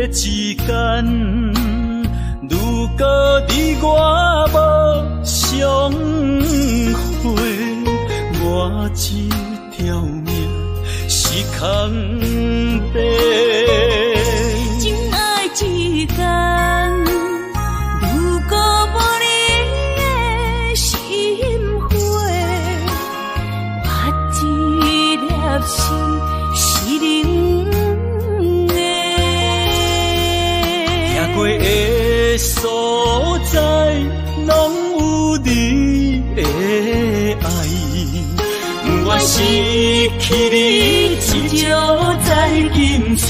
之间，如果你我无相会，我这条命是空白。情爱之间，如果无你的心花，我这粒心是冷的。行过的所在，拢有你的爱。我失去你，只少在今世。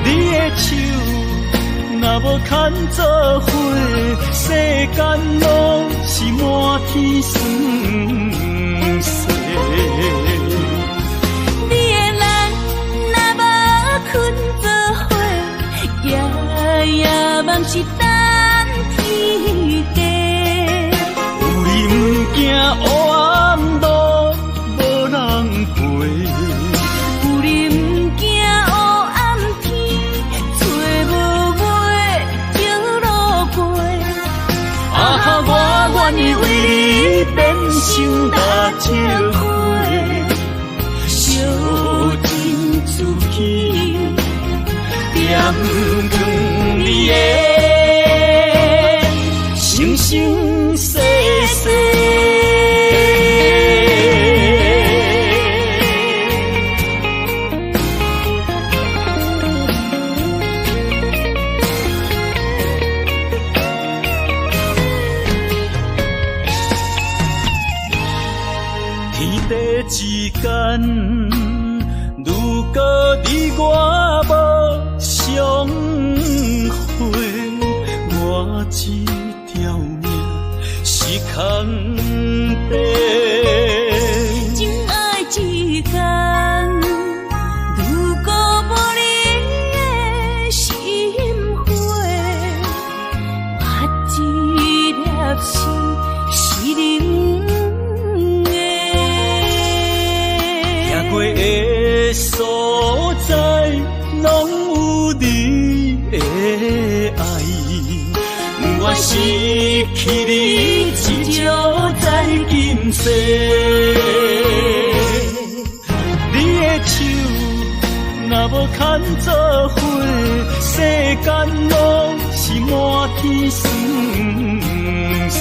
你的手若无牵做伙，世间拢是满天酸涩。你的人若无困做伙，夜梦是等天家。有你不惊黑暗路无人陪，有你不惊黑暗天，找无尾情路过。我愿意为你变成大石花，烧尽自己，点光你的生生世世。之间，如果你我无相会，我这条命是空白。情爱之间，如果无你的心花，我这粒心是冷的。过的所在，拢有你的爱。我失去你，只少在今世。你的手若无牵做伙，世间拢是满天酸涩。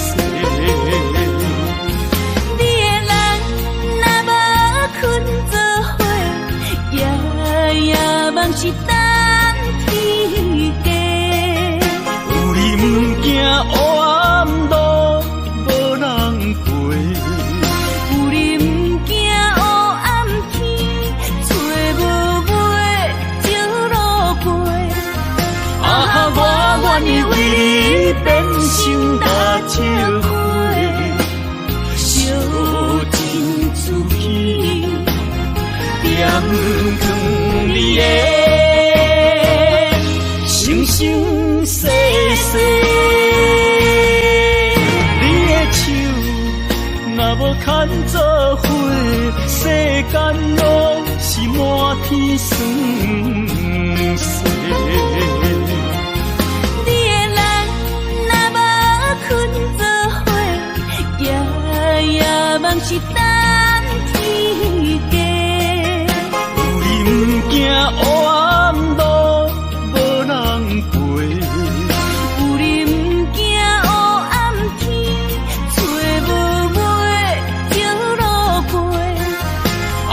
梦是等天家，有你不惊黑暗路无人陪，有你不惊黑暗天，找无尾情路过。我愿意为你变成大石花，烧尽自己，点光你的生生世世。你的手若无牵做伙，世间拢是满天酸涩。你的人若无困做伙，夜梦是等天家。有你不惊黑暗路无人陪，有你不惊黑暗天，找无尾情路过。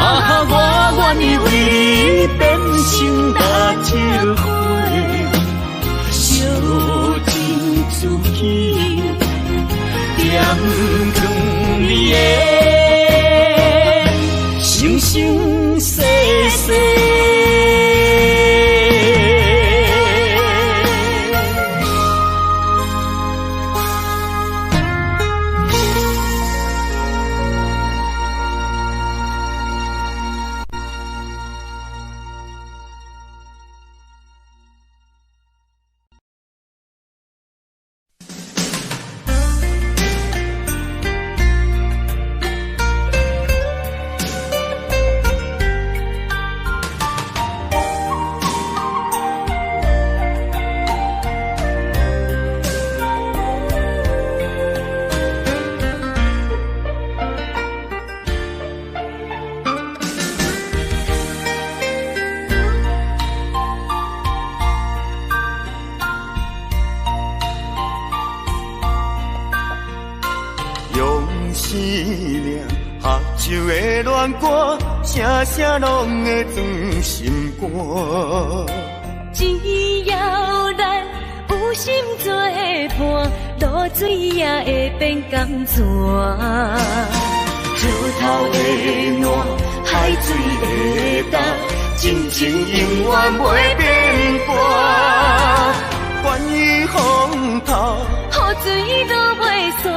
我愿意为你变成大石花，烧尽自己，点光你的生生世世。酒的恋歌，声声拢会装心肝。只要咱有心作伴，露水也会变甘泉。石头的烂，海水的干，真情永远袂变卦。关于风头，雨水都袂散，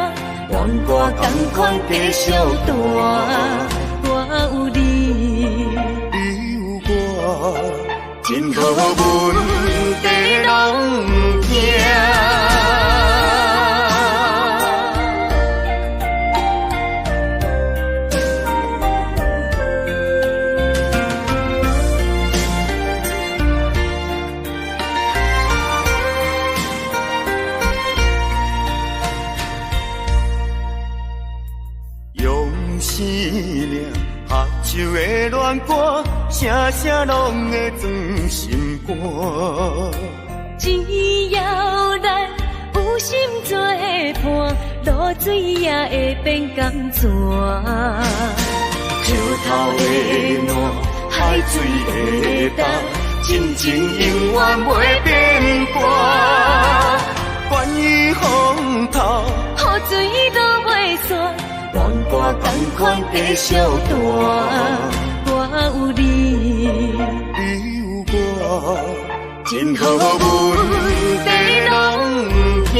愿我同款继续大。我有你，你有我，真好问题拢不惊。酒的恋歌，声声拢会装心肝。只要咱有心作伴，露水也会变甘泉。石头的烂，海水的干，真情永远袂变卦。关于风头，雨水都袂散，愿我同款继续大。我有你，你有我，真好问题拢不惊。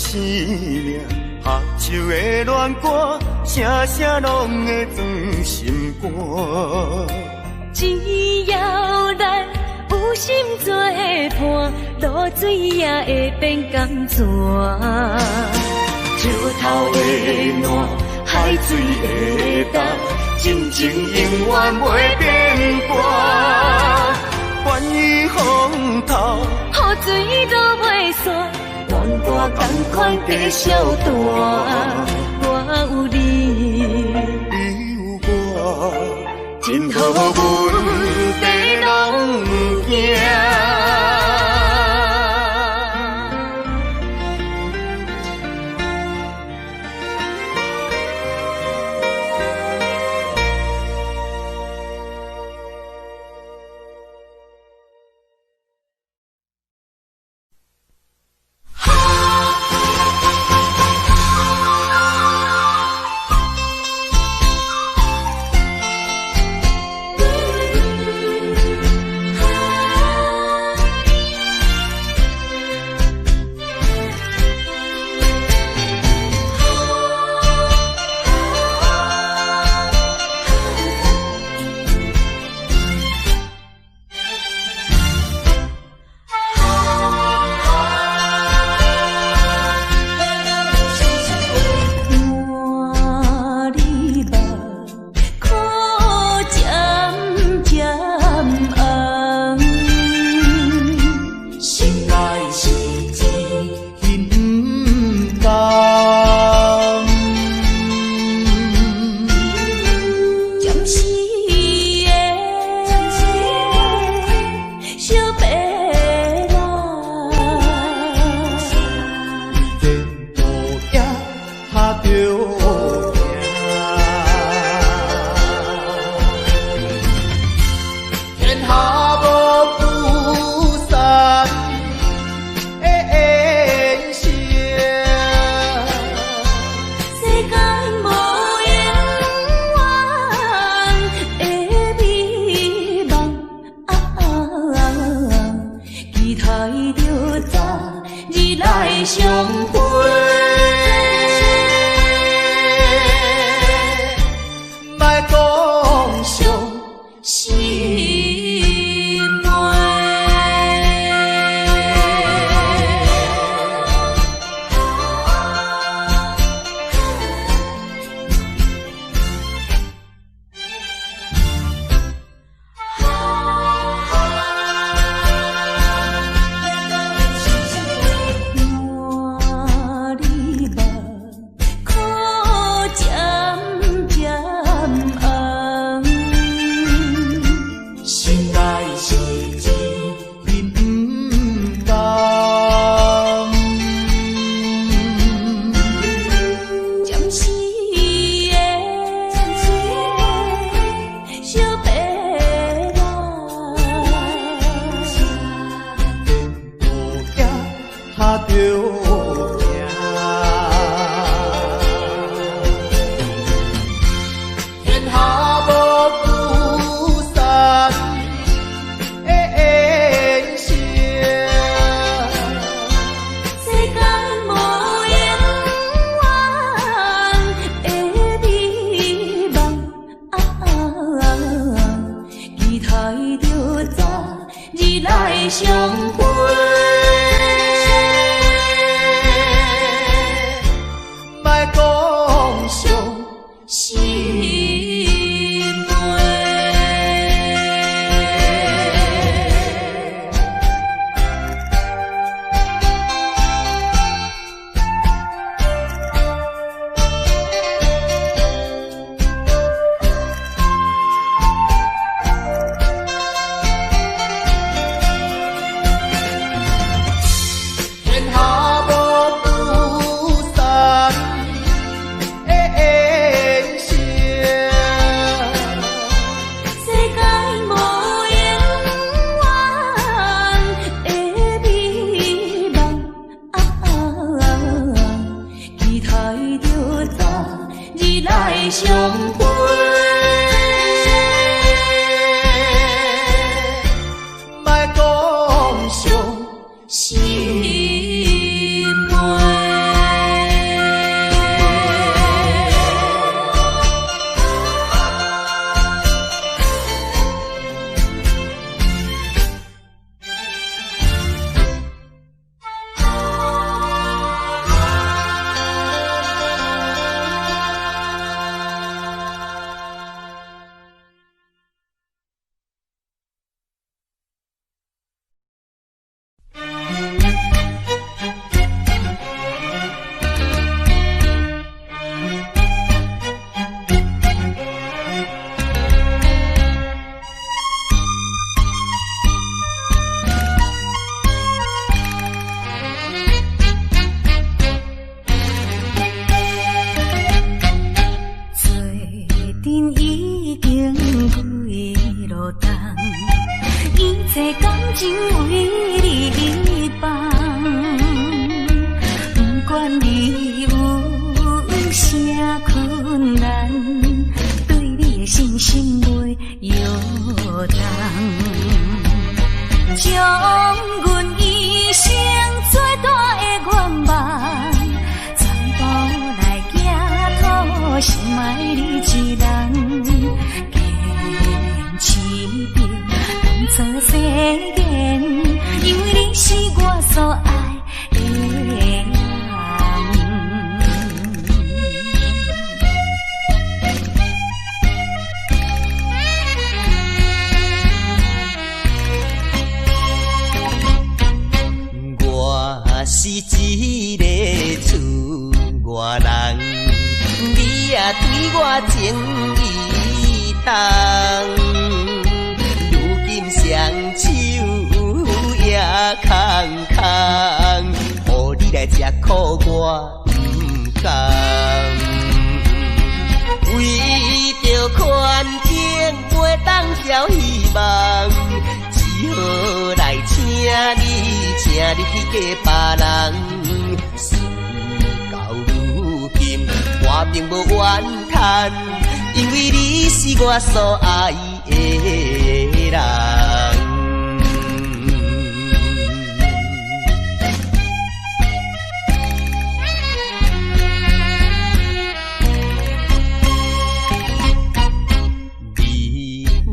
生命喝酒的恋歌，声声拢会装心肝。只要咱有心作伴，露水也会变甘泉。石头的烂，海水的干，真情永远袂变卦。关于风头，雨水都袂散，愿我同款继续大。我有你，你有我，真好问题拢不惊。相会。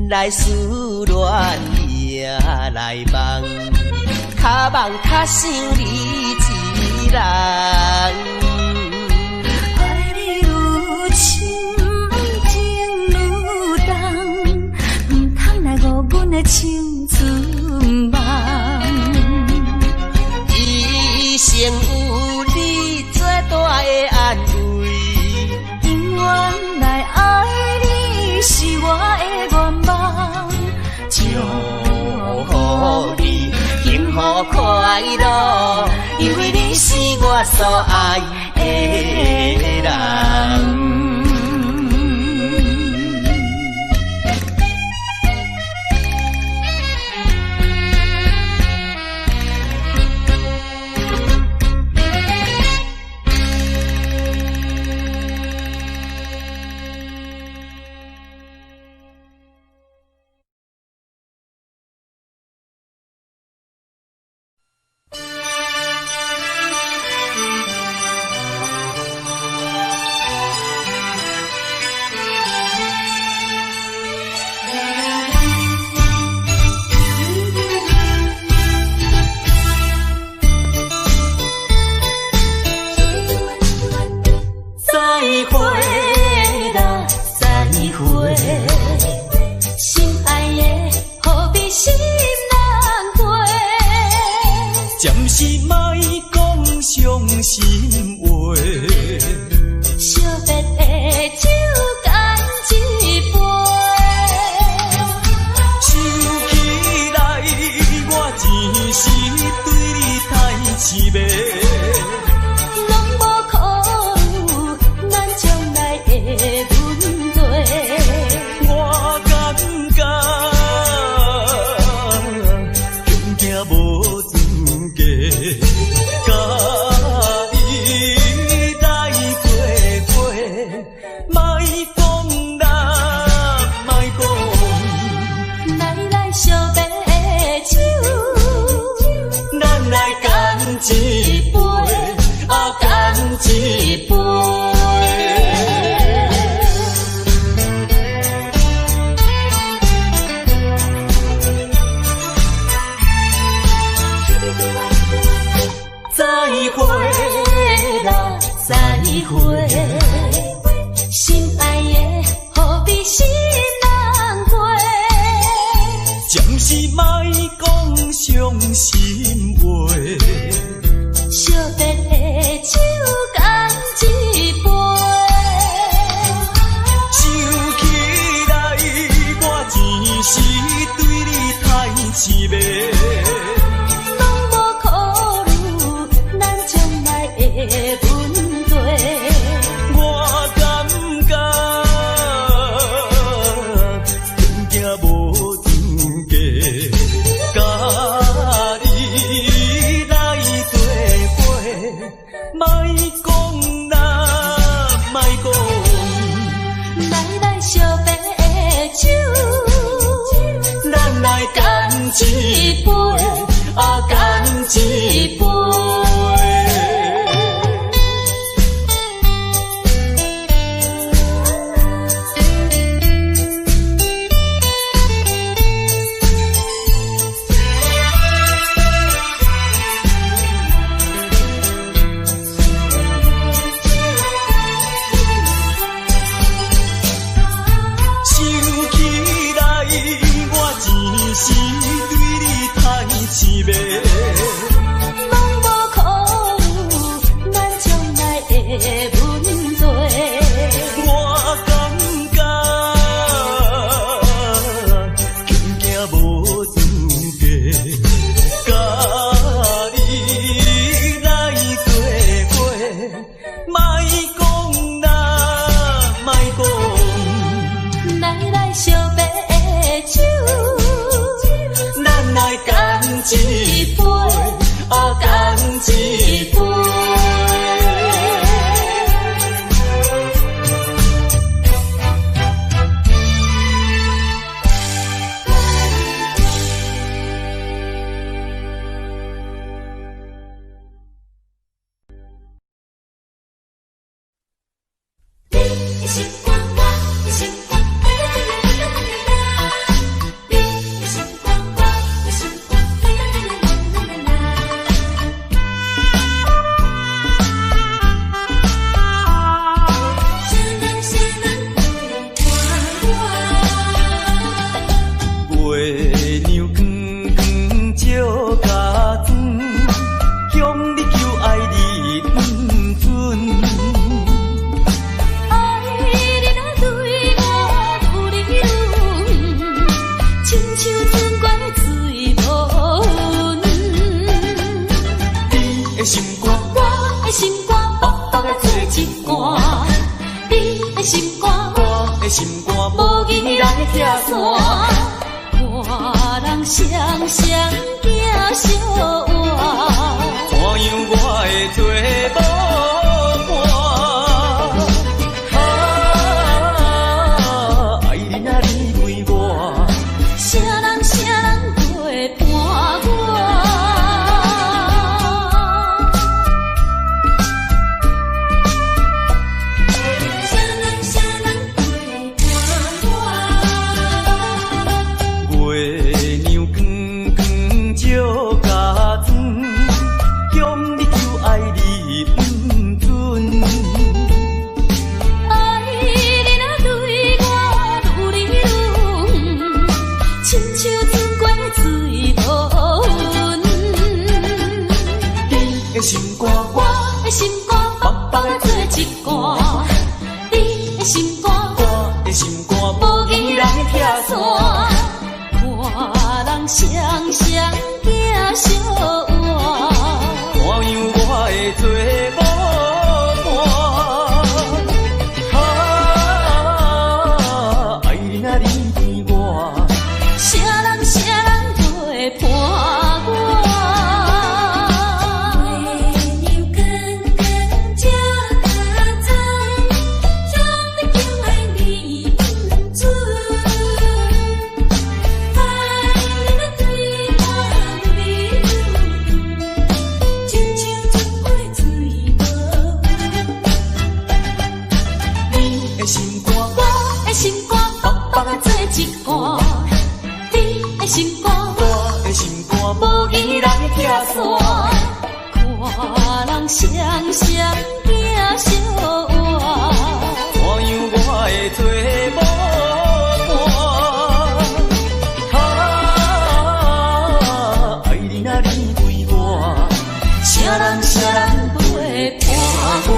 来思恋也来梦，较梦较想你一人。爱你愈深，情愈重，唔通来误阮的青春梦。一生有你最大的安慰，永远来爱你是我的愿望。祝福你幸福快乐，因为你是我所爱的人。再会啦，心爱的何必心难过？暂时莫讲伤心话。惜别的酒干一杯，想起来我前时对你太痴迷。拢无考虑咱将来的问题。我感觉恐惊无资格，甲你来作伴，莫讲啦，莫讲，来惜别的酒，咱来干一杯，干一杯。再会啦，再会，心爱的何必心难过？暂时莫讲伤心话。惜别的酒干一杯，想起来我前时对你太痴迷。拢无考虑咱将来的问题。我感觉恐惊无资格，甲你来作伴，莫讲啦，莫讲，来惜别的酒，咱来干一杯，干一杯。想起来我前时对你太痴迷。拢无考虑咱将来的问题。我感觉恐惊无资格，甲你来作伴，莫讲啦，莫讲，来惜别的酒，咱来干一杯，干一杯。你的心光，我的心光，你的心光，我的心光，月娘光光照家庄，向你求爱你不准。爱你若对我有理论，亲像春关的水无温。你的心肝，我的心肝，薄薄的做一罐。你的心肝，我的心肝，无义来拆散。看人双双行相换，怎样我会做无伴？爱你啊，你为我，啥人陪伴我？啥人陪伴我？月娘光光照家庄，心肝，我的心肝薄薄啊做一罐，你的心肝，我的心肝无义来拆散，看人双双行相换，怎样我会做无伴？爱你若离开我，啥人陪伴我？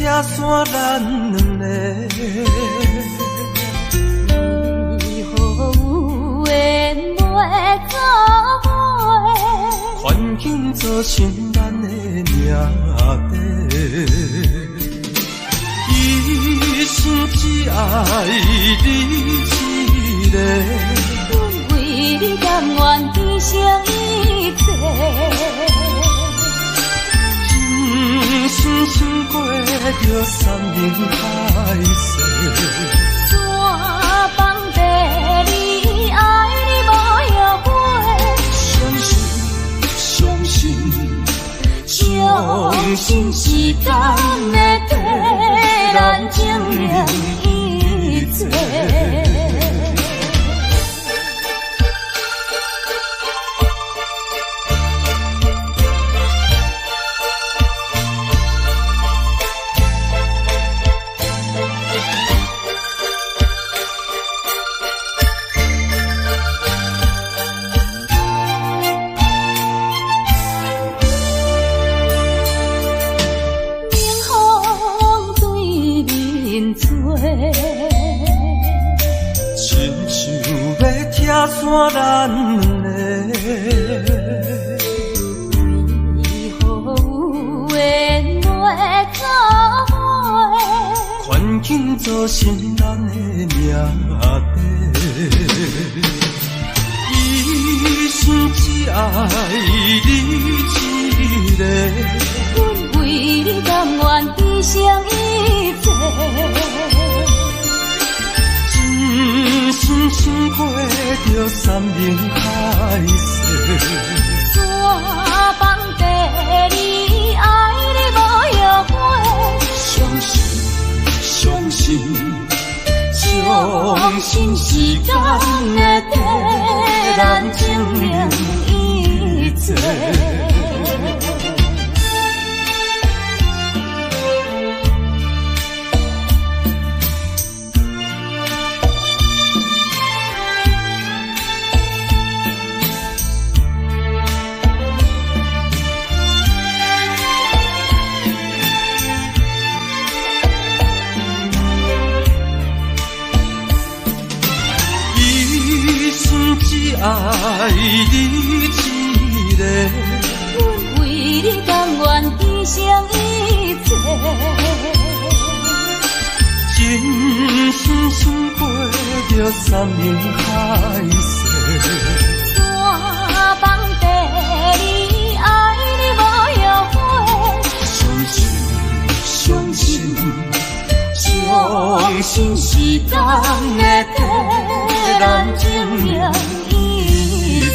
拆散咱两个，为何有缘袂做伙？环境造成咱的命底，一生只爱你一个，阮为你甘愿牺牲一切。深深过着山盟海誓，山崩地心是咱的替咱证明一切。山咱的，为何有缘来作伙？环境造成咱的命地。一生只爱你一个，阮为你甘愿牺牲一切。真心想过着山盟海誓，怎放地你爱你无后悔？相信是咱的替咱证明一切。只爱你一个，阮为你甘愿牺牲一切。真心想过着山盟海誓，怎放地你爱你无后悔？相信是咱的替咱证明一切。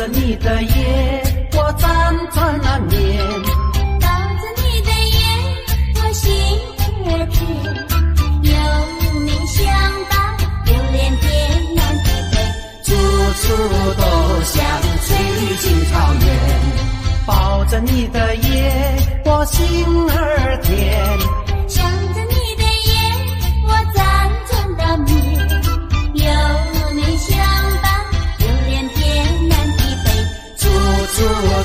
你的夜，我辗转难眠。抱着你的眼，我心儿甜。有你相伴，流连天南地北，处处都像翠青草原。抱着你的夜，我心儿甜。想着你的夜，我辗转难眠。有你相伴，流连天南地北，处处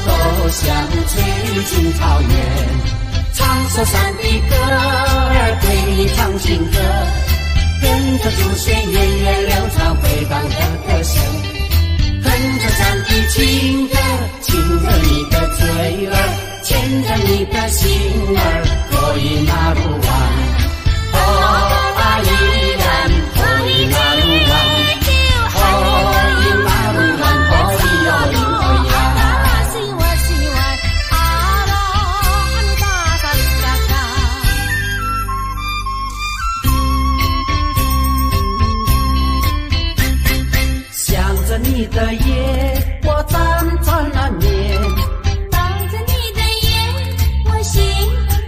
都像翠青草原。唱首山的歌儿，对你唱情歌，跟着祖先源远流长回荡的歌声，哼着山的情歌，亲着你的嘴儿，牵着你的心儿，可以那路弯，哦啊依然可以那路弯，可以那路弯，可以有影可以啊。想着你的夜，我辗转难眠。抱着你的眼，我心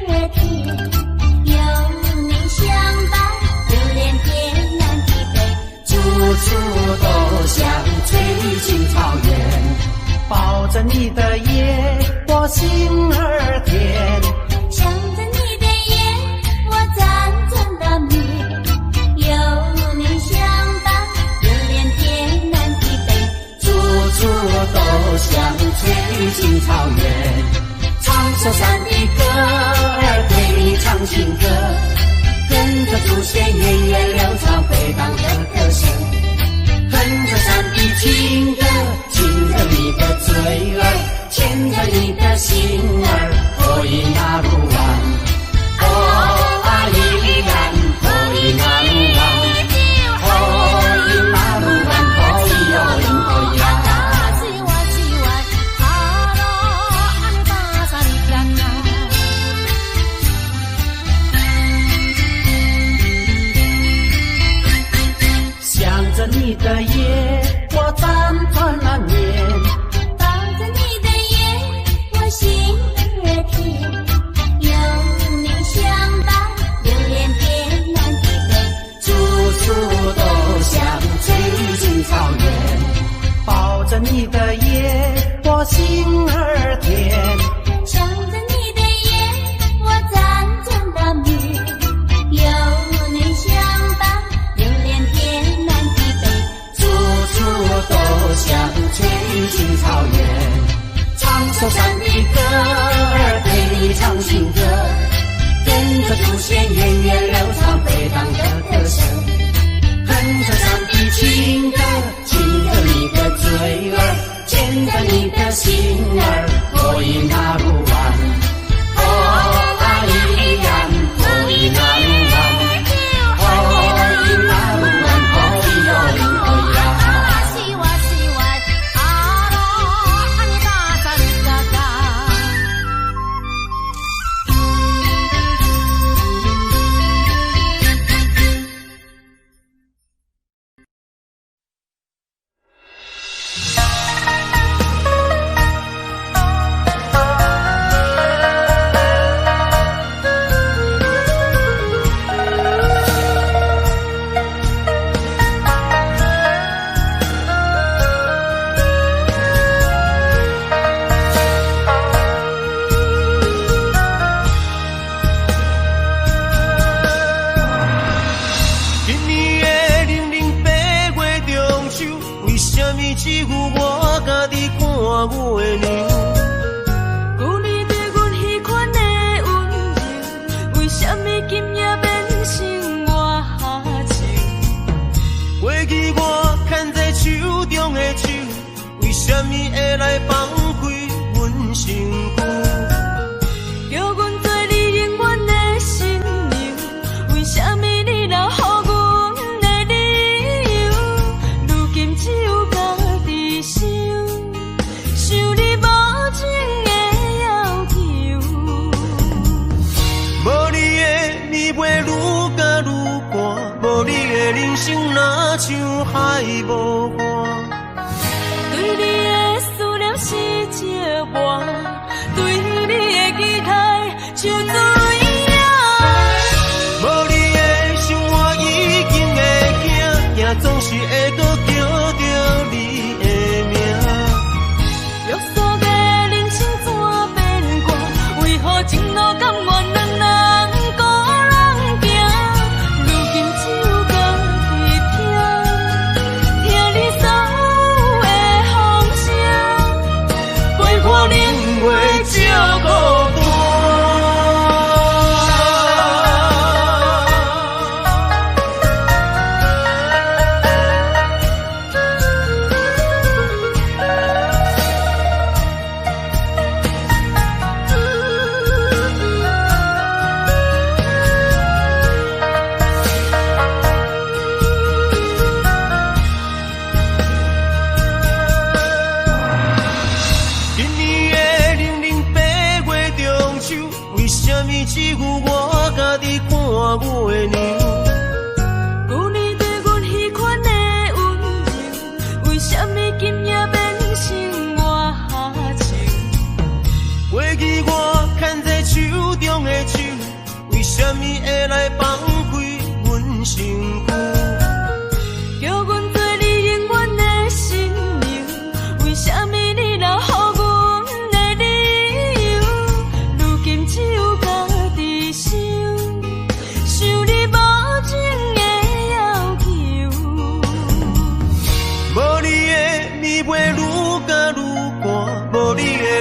儿甜。有你相伴，流连天南地北，处处都像翠青草原。抱着你的夜，我心儿甜。想着你的眼，我辗转难眠。有你相伴，流连天南地北，处处都像翠青草原。唱首山的歌儿，对你唱情歌，跟着祖先源远流长回荡的歌声，哼着山的情歌，亲着你的嘴儿，牵着你的心儿，可以那路弯，哦啊依然可以那路弯，可以那路弯，可以有因可以啊。想着你的夜，我辗转难眠；抱着你的眼，我心儿甜。有你相伴，流连天南地北，处处都像最近草原。抱着你的夜，我心儿甜。想着你的夜，我辗转难眠。有你相伴，流连天南地北，处处都像最近草原。唱首山的歌儿，对你唱情歌，跟着祖先源远流长回荡的歌声，哼着山的情歌，亲着你的嘴儿，牵着你的心儿，可以那路弯，哦啊依然可以那路弯，可以那路弯，可以有因可以啊。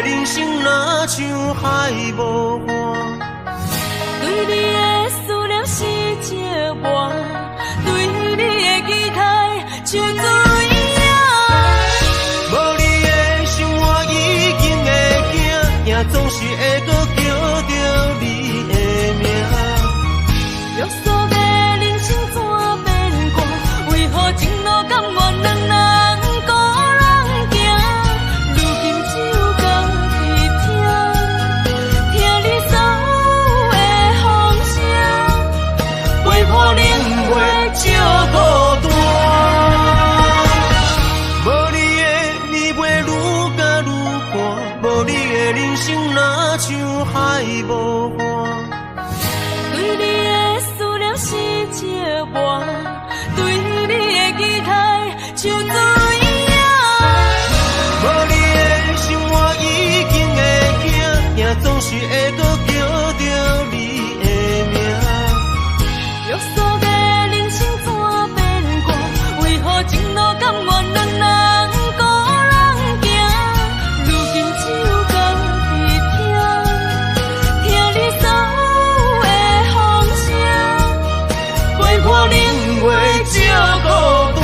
人生若像海无岸。对你的思念是一碗，对你的期待像水影。无你的生活已经会惊，也总是会搁叫着你的名。约束的人生怎变卦？为何前路甘愿两人孤人行？如今只有家己听，听你所有的风声，陪伴冷月照孤单。无你的你袂愈加愈寒，无你的人生若像海无岸。对你的思念是一碗，对你的期待像水影。无你的生活已经会惊，也总是会搁叫着你的名。约束的人生怎变卦？为何前路甘愿两人孤人行？如今只有家己听，听你所有的风声，陪伴冷月照孤单。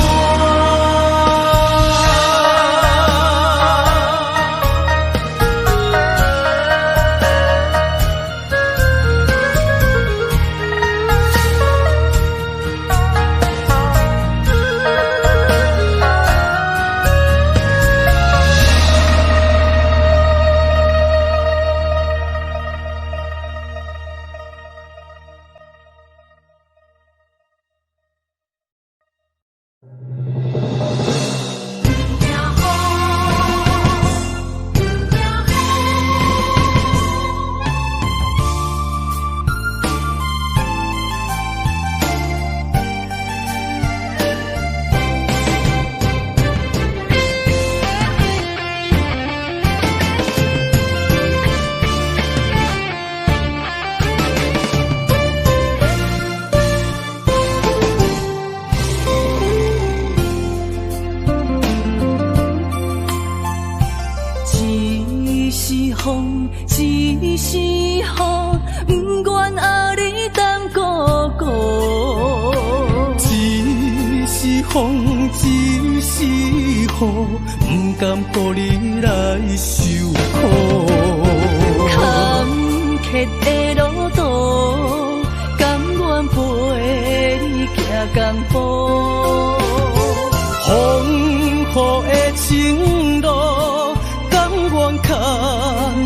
一是雨，不愿后日当孤孤。一是风，一是雨，不甘予你来受苦。坎坷的路途，甘愿陪你行江湖。风雨的情路，甘愿牵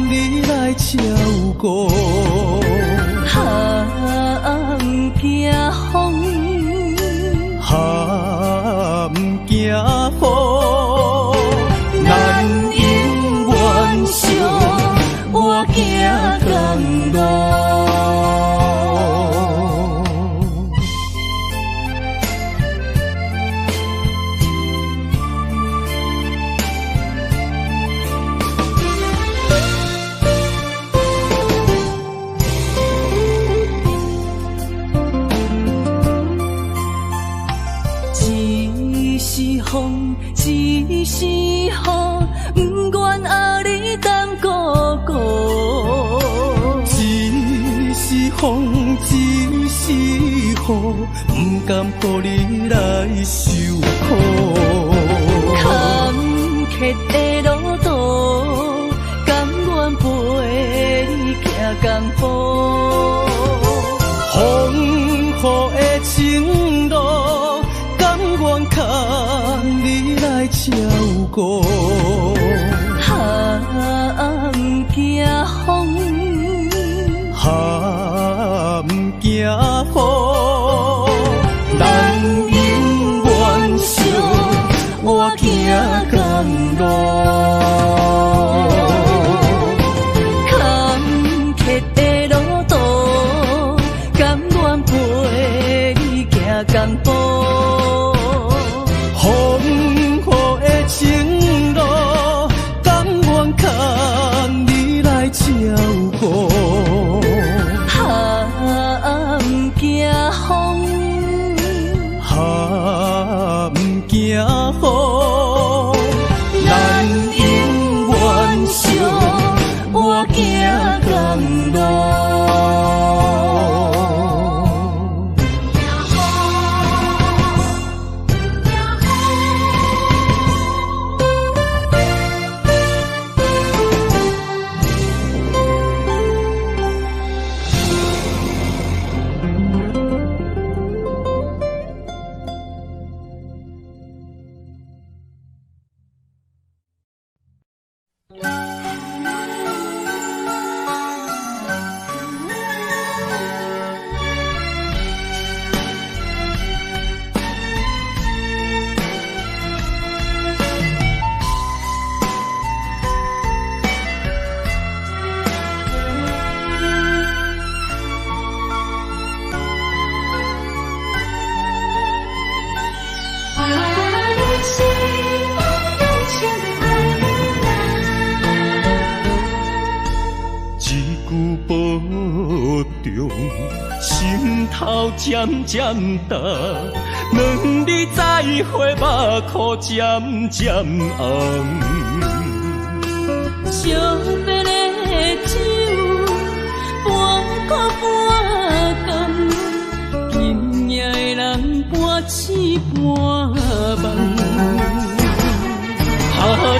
你来照顾。不惊风，不惊雨，咱永远相我行同路。一是风，一是雨，不愿后日当孤孤。一是风，一是雨，不甘予你来受苦。坎坷的路途，甘愿陪你行江湖。风雨的情路，甘愿牵你来照顾。不惊风，不惊雨，咱永远相我行同路。坎坷的路途，甘愿陪你行江湖。风雨的情路，甘愿牵你来照顾。不惊中，心头渐渐重，两日再会，目眶渐渐红。惜别的酒，半苦半甘，今夜的人半醒半梦。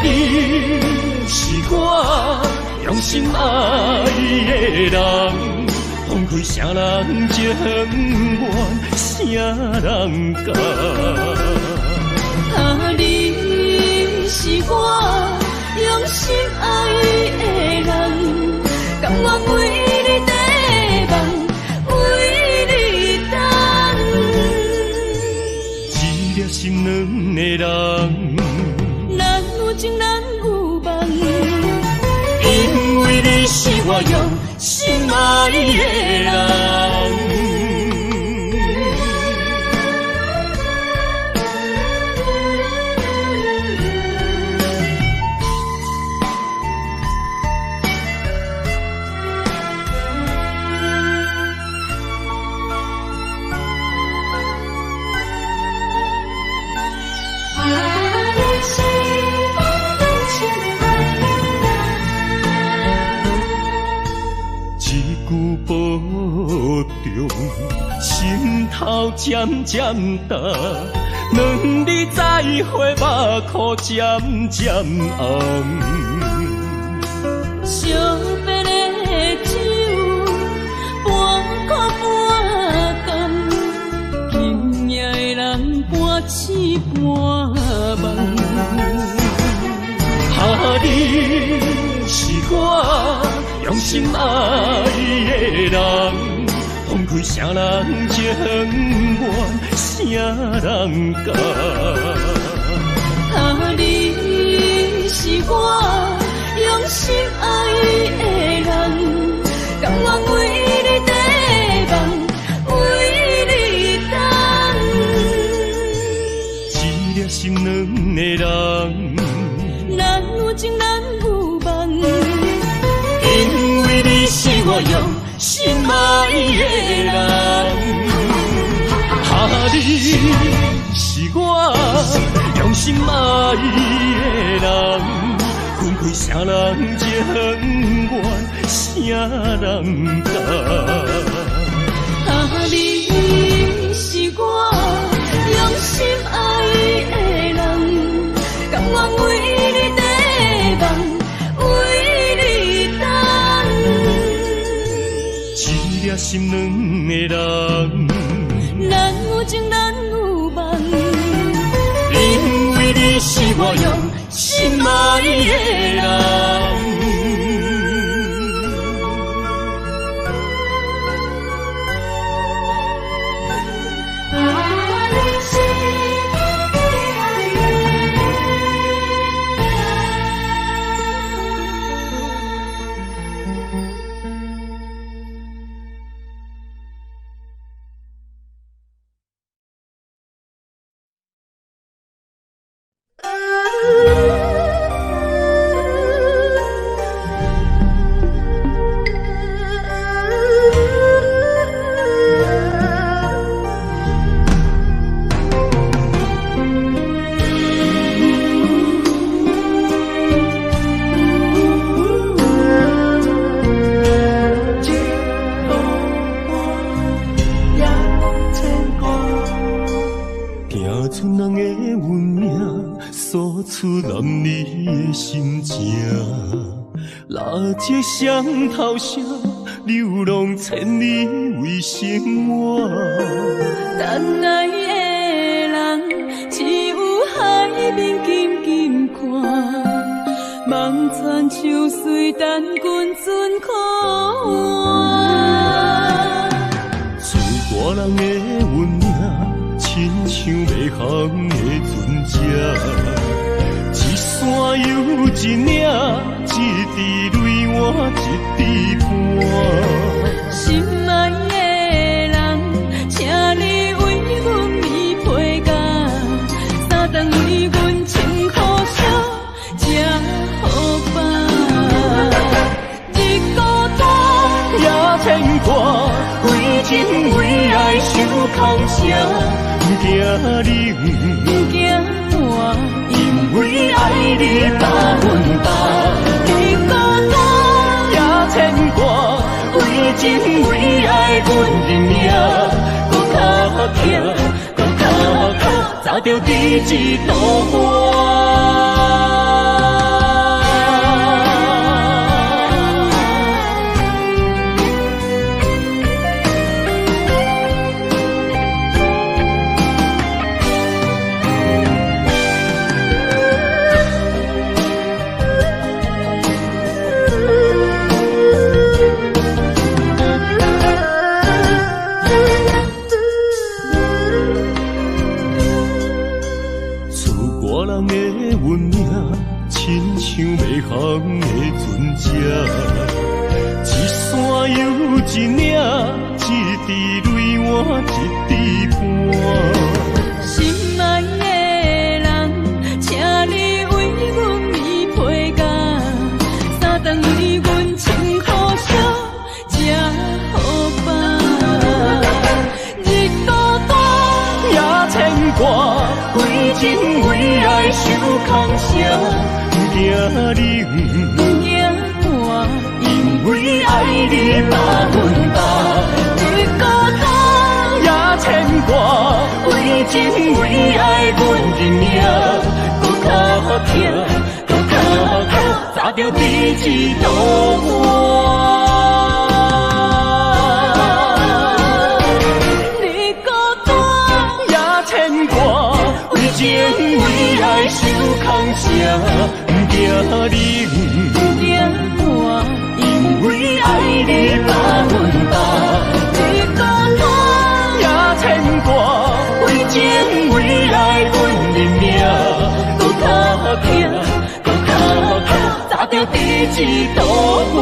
你是我用心爱的人，放开啥人情愿，啥人甘？你是我用心爱的人，甘愿为你地梦，为你等。一粒心两个人。情难有梦，因为你是我用心爱的人。心头渐渐重，两日再会，目眶渐渐红。惜别的酒，半苦半甘，今夜的人半醒半梦。你是我用心爱的人。放开啥人情愿，啥人甘？你是我用心爱的人，甘愿为你地梦，为你等。一粒心两个人，难有情难有梦，因为你是我用心爱的人，你是我用心爱的人，分开啥人情愿，啥人甘？你是我用心爱的人，甘愿为你地梦，为你等。一粒心两个人，难有情难有梦，因为你是我用心爱的人。这双头蛇流浪千里为生活，等爱的人只有海面静静看，望穿秋水等君尊可换。自大人的运命，亲像袂航的船只，一山又一岭，一滴泪换一滴汗。心爱的人，请你为阮披披甲，三顿为阮穿苦烧，吃好饱。日孤单也牵挂，情为爱受空伤，不惊你，不惊我，因为爱你百分百。你孤单也牵挂，为情为爱阮认命，搁脚徛，搁脚徛，找着你一道我。像迷航的船只，一山又一岭，一滴泪换一滴汗。心爱的人，请你为阮披被甲，三顿为阮穿苦烧，吃好饱。日孤单也牵挂，为情为爱受空伤。不惊你，不惊我，因为爱你百分百。你孤单也牵挂，为情为爱阮认命，搁脚徛，搁脚徛，找着你一道我。你孤单也牵挂，为情为爱受空伤。不惊你，不惊我，因为爱你百分百。你孤单也牵挂，为情为爱阮认命，搁脚徛，搁脚徛，找着你一道我。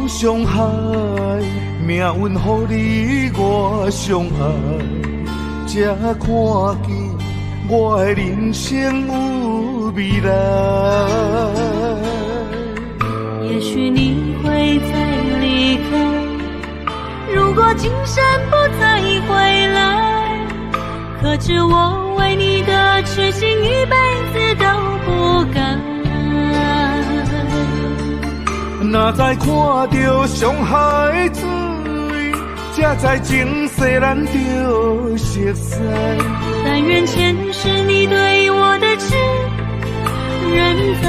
伤害，命运予你我相爱，才看见我的人生有未来。也许你会再离开，如果今生不再回来，可知我为你的痴心一辈子都不改。若再看到伤害水，才知情世难着熟悉。但愿前世你对我的痴仍在。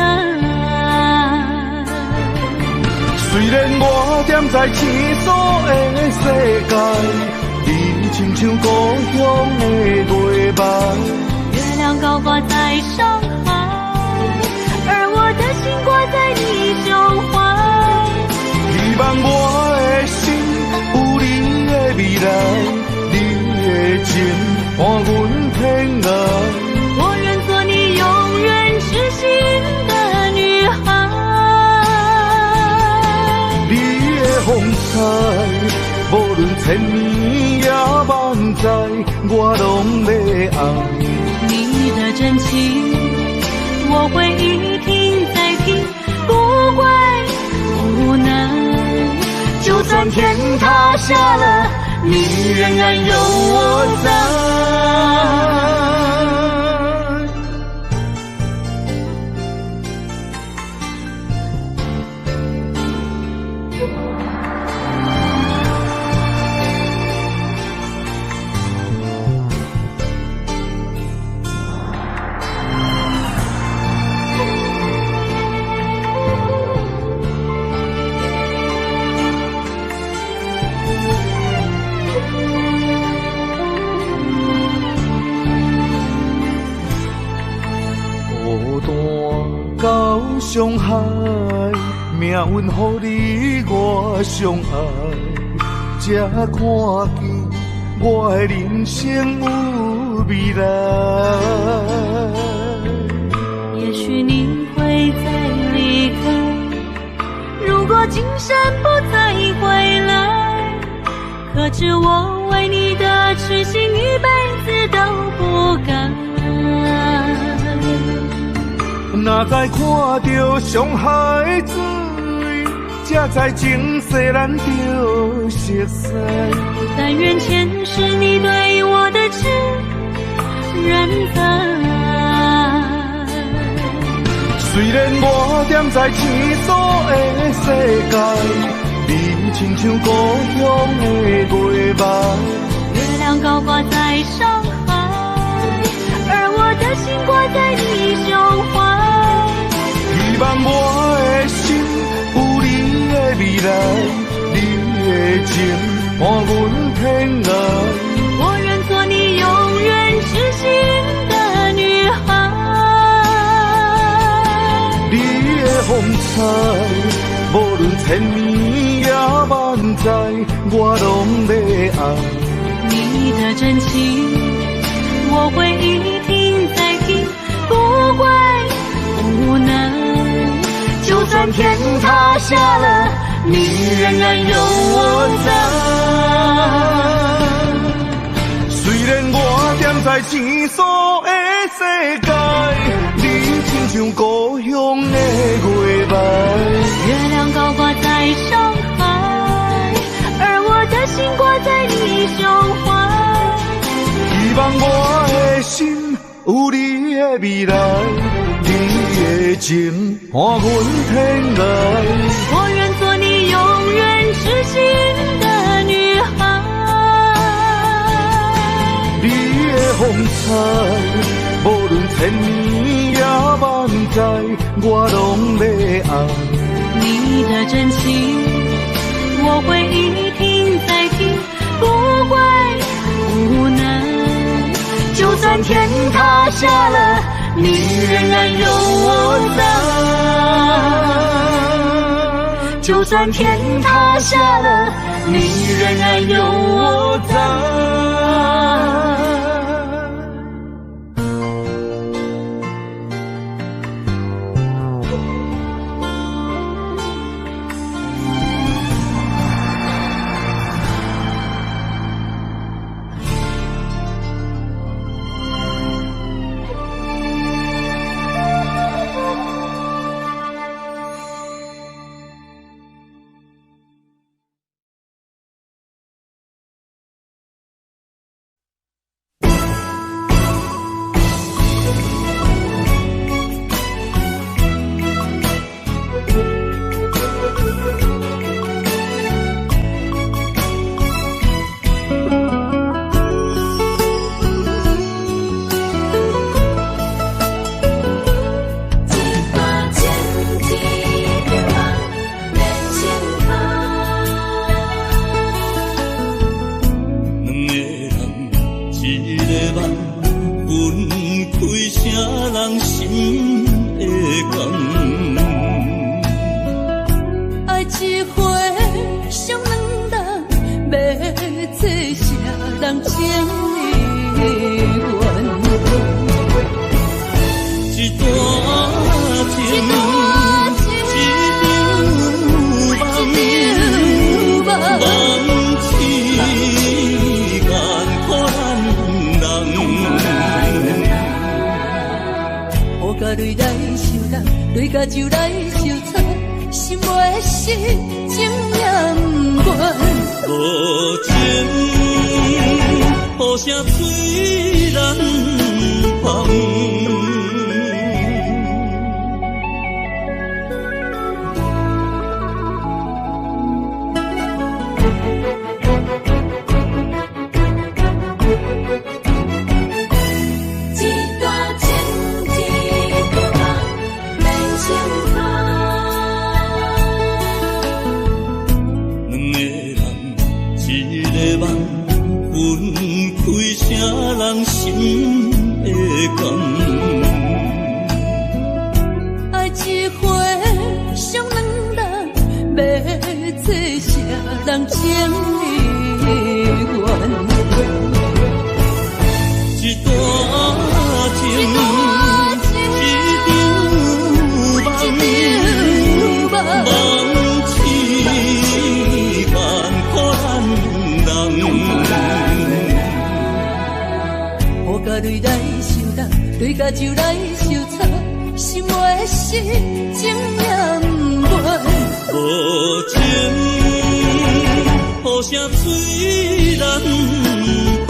虽然我踮在青锁的世界，你亲像故乡的月白。月亮高挂在上海，而我的心挂在你胸怀。希望我的心有你的未来，你的情伴阮天涯。我愿做你永远痴心的女孩。你的风采，无论千年也万载，我拢要爱。你的真情，我会一听再听，不怪无奈。就算天塌下了，你仍然有我在。伤害，命运予你我相爱，才看见我的人生有未来。也许你会再离开，如果今生不再回来，可知我为你的痴心一辈子都不改。哪知看到伤害水，才知情世难着熟悉。但愿前世你对我的痴仍在。虽然我踮在天所的世界，你亲像故乡的月白。月亮高挂在上海，而我的心挂在你胸怀。希望我的心有你的未来，你的情伴阮天涯。我愿做你永远痴心的女孩。你的风采，无论千年也万载，我拢要爱。你的真情，我会一听再听，不怪无奈。就算天塌下了，你仍然有我在。虽然我踮在天所的世界，你亲像故乡的月白。月亮高挂在上海，而我的心挂在你胸怀。希望我的心有你的未来，你的情伴阮天涯。我愿做你永远痴心的女孩。你的风采，无论千年也万载，我拢要爱。你的真情，我会一听再听，不怪无奈。就算天塌下了，你仍然有我在。就算天塌下了，你仍然有我在。爱一回人情意愿。一段情，一场梦，梦痴眼可咱人。雨甲泪来相搭，泪甲酒来相擦，心话是情也不愿。无情，雨声催人放。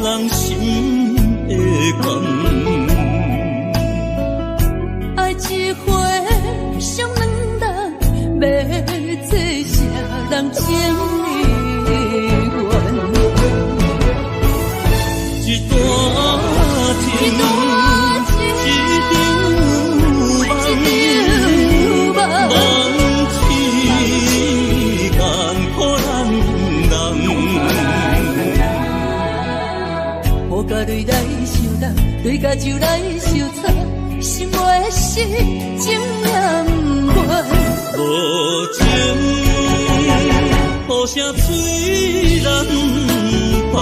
人心的感，爱一回伤两人，要做啥人情意愿？一段情，一场梦，梦痴眼可咱人。雨甲泪来相搭，泪甲酒来相擦，心话是情也不愿。无情，雨声催人放。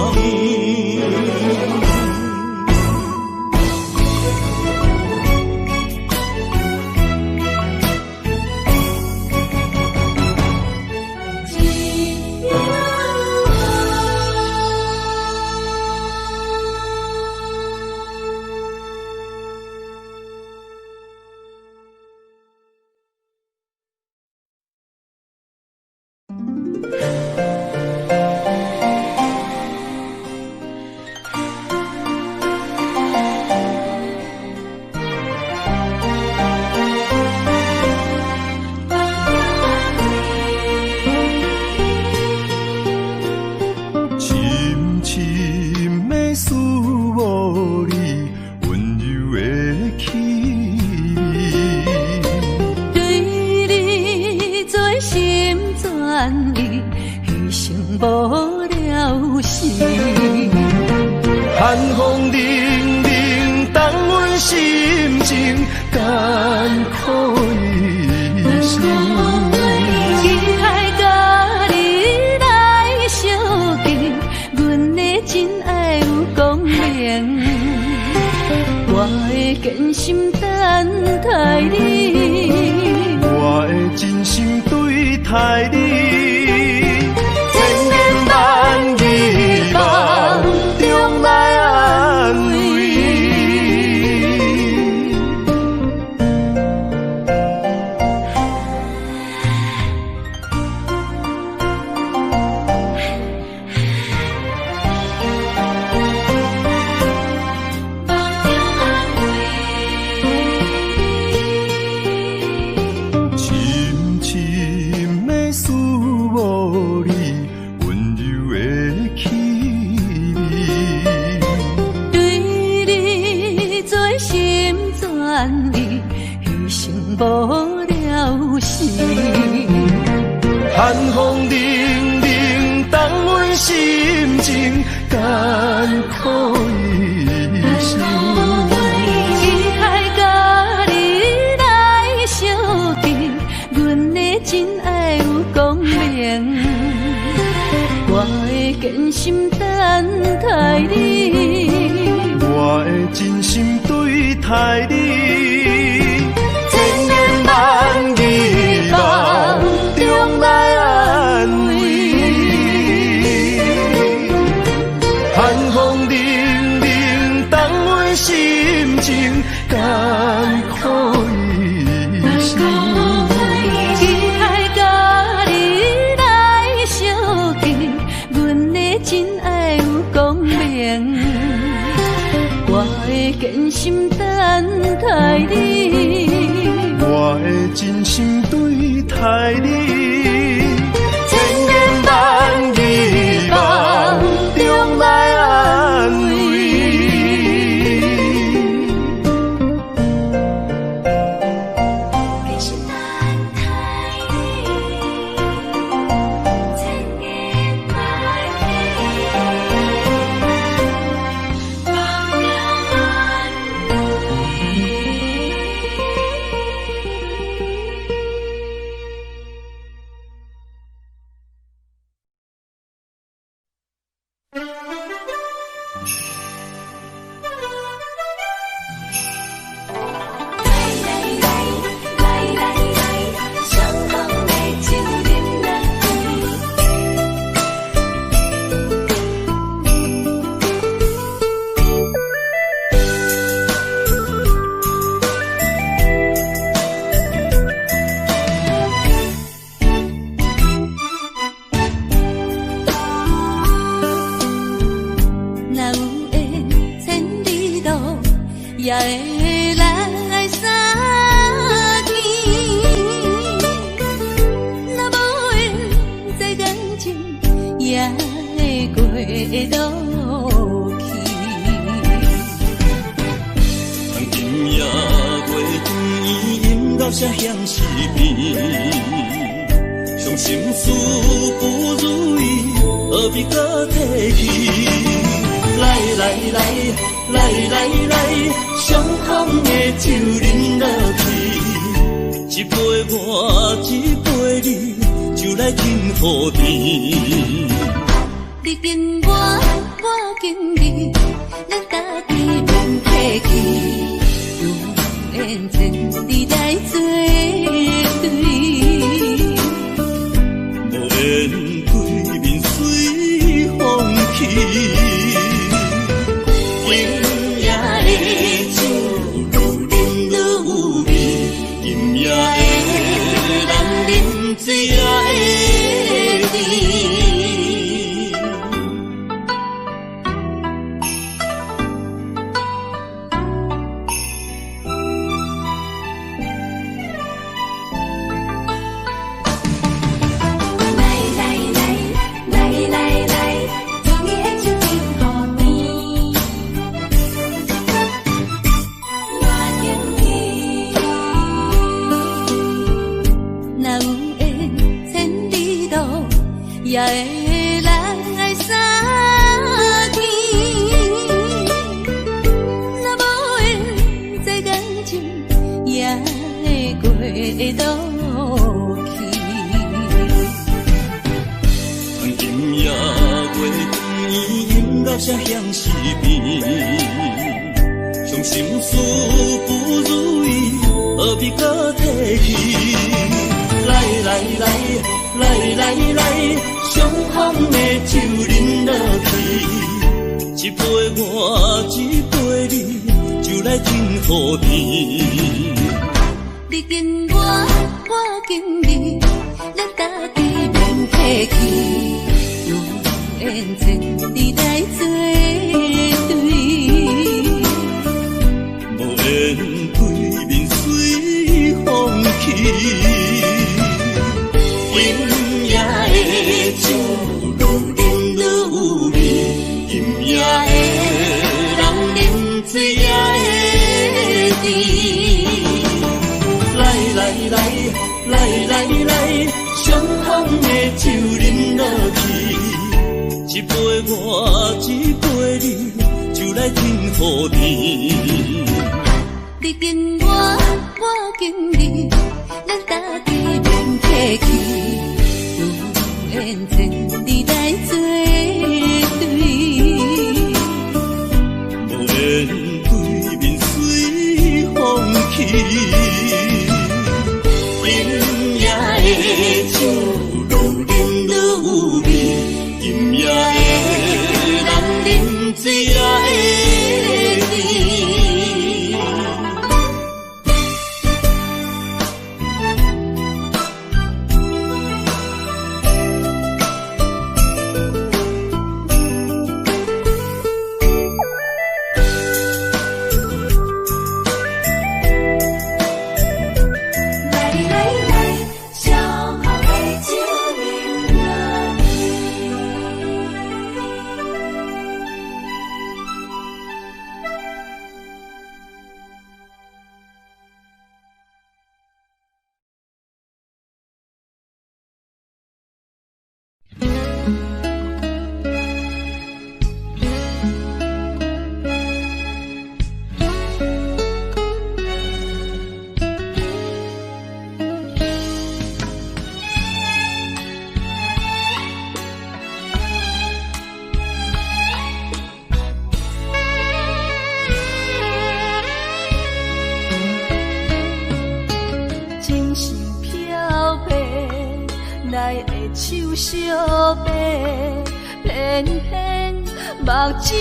寒风凛凛，冻阮心情艰苦一生。期待甲你来相见，阮的真爱有光明。我会坚心等待你，我会真心对待你。无了时，寒风凛凛，冻阮心情艰苦一生。期待甲你来相见，阮的真爱有光明。我会坚心等待你，我会真心对待你。万字梦中来安慰，寒风凛凛，冻阮心情艰苦一生。期待甲你来相见，阮的真爱有光明。我会坚心等待你。我会会真心对待你，千言万语梦中来安慰。也会来相见，若无缘在感情，也会过渡去。今夜月光伊饮到啥香丝边，伤心事不如意，何必搁提起？来来来来来来，伤痛的酒饮落去，一杯我，一杯你，就来敬雨甜。你敬我，我敬你，咱家己免客气，有缘千里来作对，无缘对面随风去。今夜的酒愈饮愈有味，今夜的人饮醉也会甜。也会来相见，若无缘在感情，也会过渡去。今夜月光伊饮到啥香丝边，伤心事不如意，何必搁提起？来来来来来来，伤风的酒饮落去，一杯我，一杯你，就来敬雨甜。你敬我，我敬你，咱家己免客气，有缘千里来作对，无缘对面随风去。今夜的酒愈饮愈有味，今夜的人饮醉也会甜。来来来来来来，伤痛的酒饮落去，一杯我，一杯你，就来敬雨甜。你敬我，我敬你，咱家己免客气，有缘千里来作对，无缘对面随风去。今夜的酒愈饮愈有味，今夜的人饮醉也会甜。手相白，偏偏目睭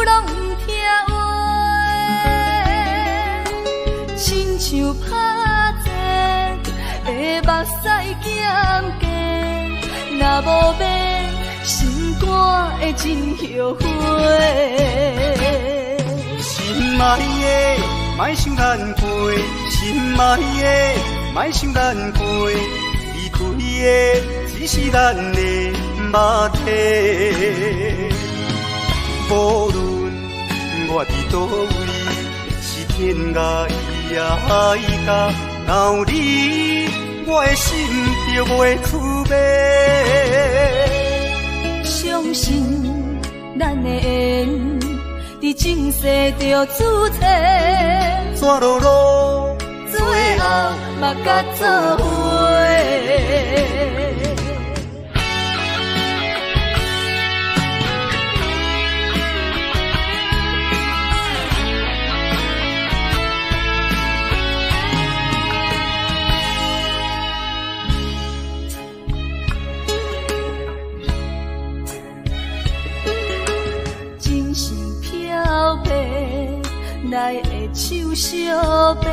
拢不听话，亲像拍折的目屎咸咸，若无变，心肝会真后悔。心爱的，莫想咱过；心爱的，莫想咱过。离开的只是咱的肉体。无论我伫倒位，是天涯也海角，若有你，我的心就袂出卖。相信咱的缘，伫前世就注册，怎落落，最后嘛甲做伙。奈会手相白，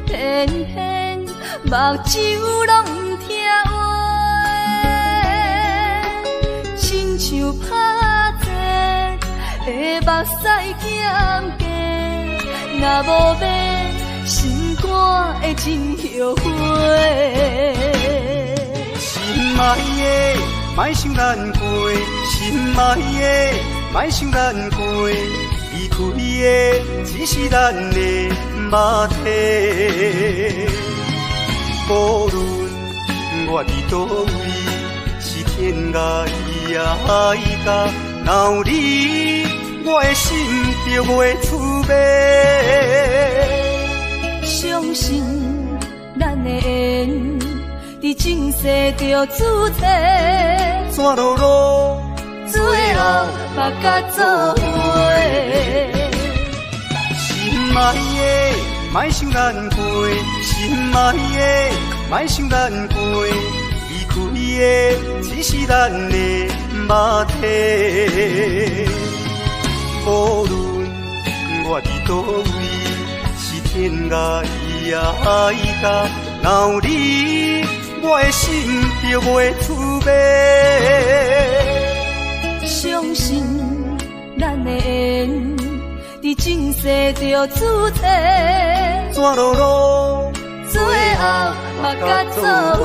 偏偏目睭拢不听话，亲像拍折的目屎咸咸，若无变，心肝会真后悔。心爱的，莫想咱过；心爱的，莫想咱过。离开的只是咱的肉体，无论我伫倒位，是天涯也海角，若有你，我的心就袂出卖。相信咱的缘，伫前世就注册，怎落落，最后嘛甲做伙。心爱的，莫想咱过；心爱的，莫想咱过。离开的只是咱的肉体，无论我伫倒位，是天涯也海角，若有你，我的心就袂出卖。相信咱的缘，伫前世就注册，怎落落，最后嘛甲做伙。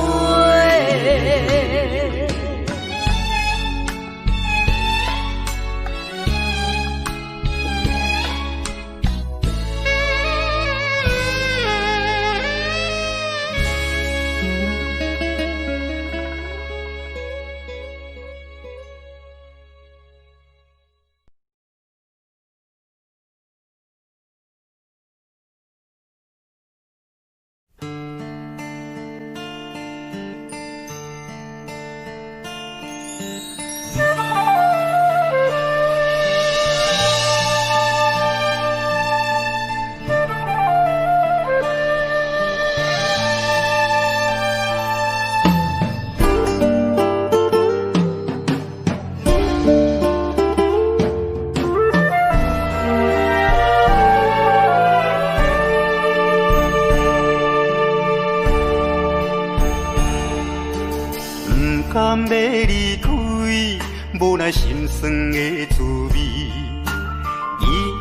甘要离开，无奈心酸的滋味，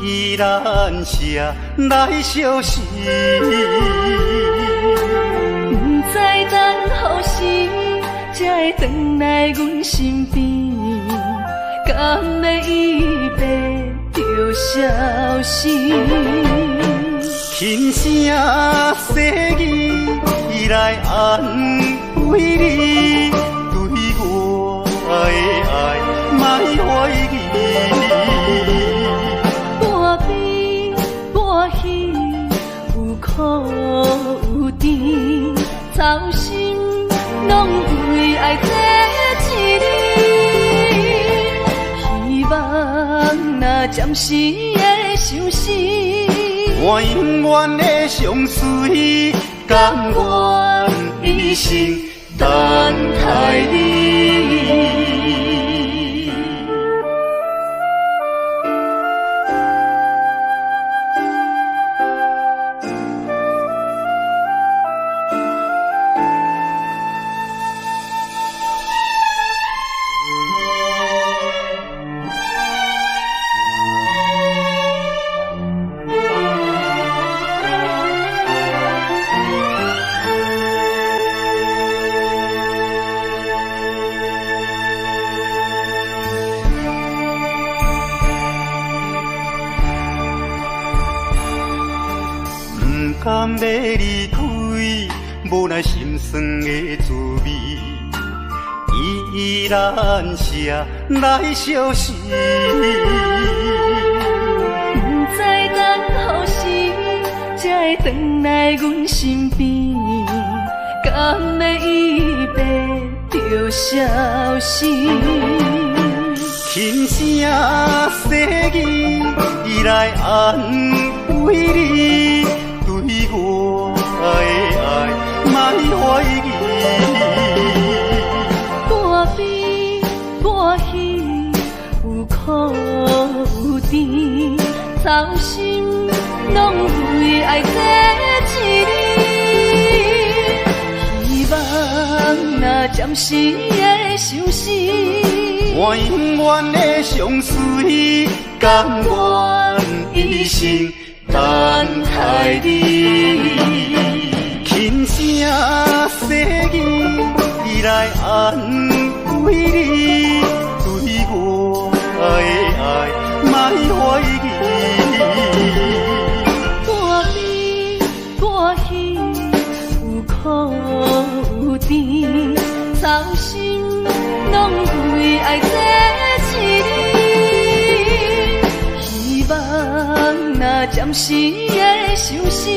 依然写来相思。不知等何时才会回来阮身边，甘要一别就消失。轻声细语来安慰你。我的爱，莫怀疑。半悲半喜，有苦有甜，操心拢为爱在一日。希望若暂时的相思，我永远的相随，甘愿一生等待你。甘要离开，无奈心酸的滋味，依然写来相思。不知等何时才会回来阮身边，甘要一别就消失。轻声细语，伊来安慰你。对我的爱，莫怀疑。半悲半喜，有苦有甜，操心拢为爱这一日。希望若暂时的相思，我永远的相随，甘愿一生。等待你，轻声细语，伊来安慰你。对我的爱，莫怀疑。半悲半喜，有苦有甜，操心拢为爱这一日。希望若暂时的相思，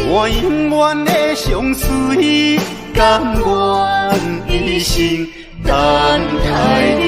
我永远的相随，甘愿一生等待你。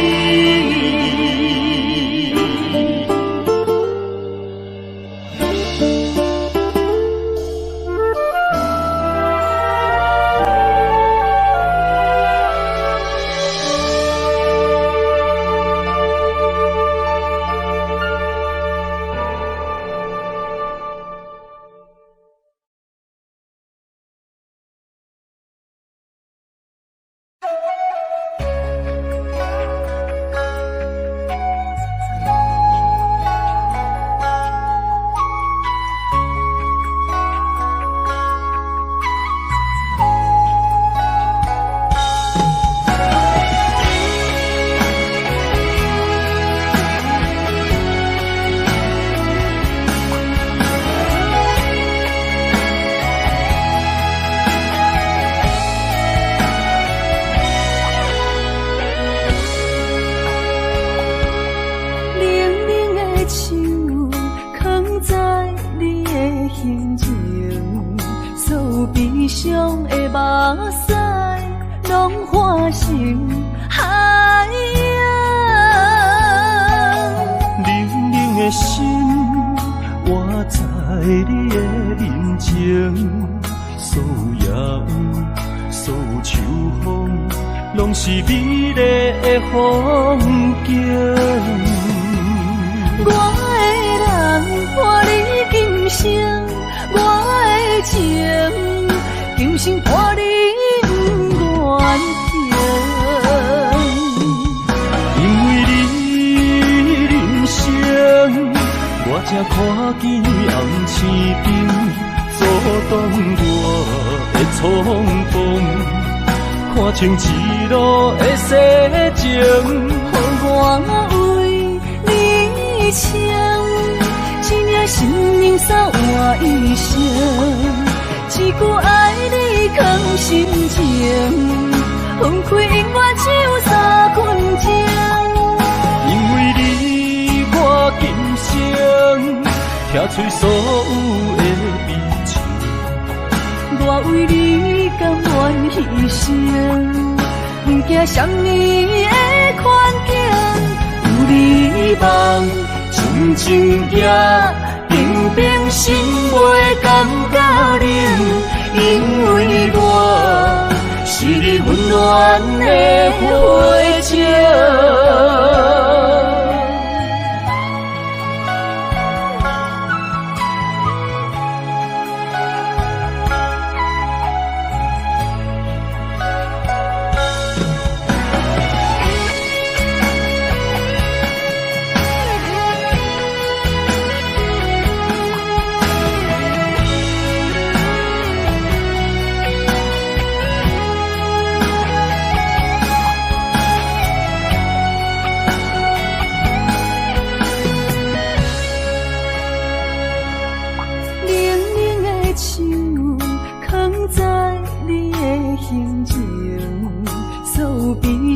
悲伤的目屎，拢化成海洋。冷冷的心，活在你的面前，所有野花，所有秋风，拢是美丽的风景。我的人伴你今生，我的情今生伴你不愿停。因为你人生，我才看见红青灯，阻挡我的冲动，看清一路的世情。予我为你唱，一领心灵扫换一生，一句爱你藏心情，分开永远只有3分钟。因为你，我今生听出所有的悲情。我为你甘愿牺牲，不惊什么的困境。有你梦，真情也平平心袂感觉冷，因为我是你温暖的花情。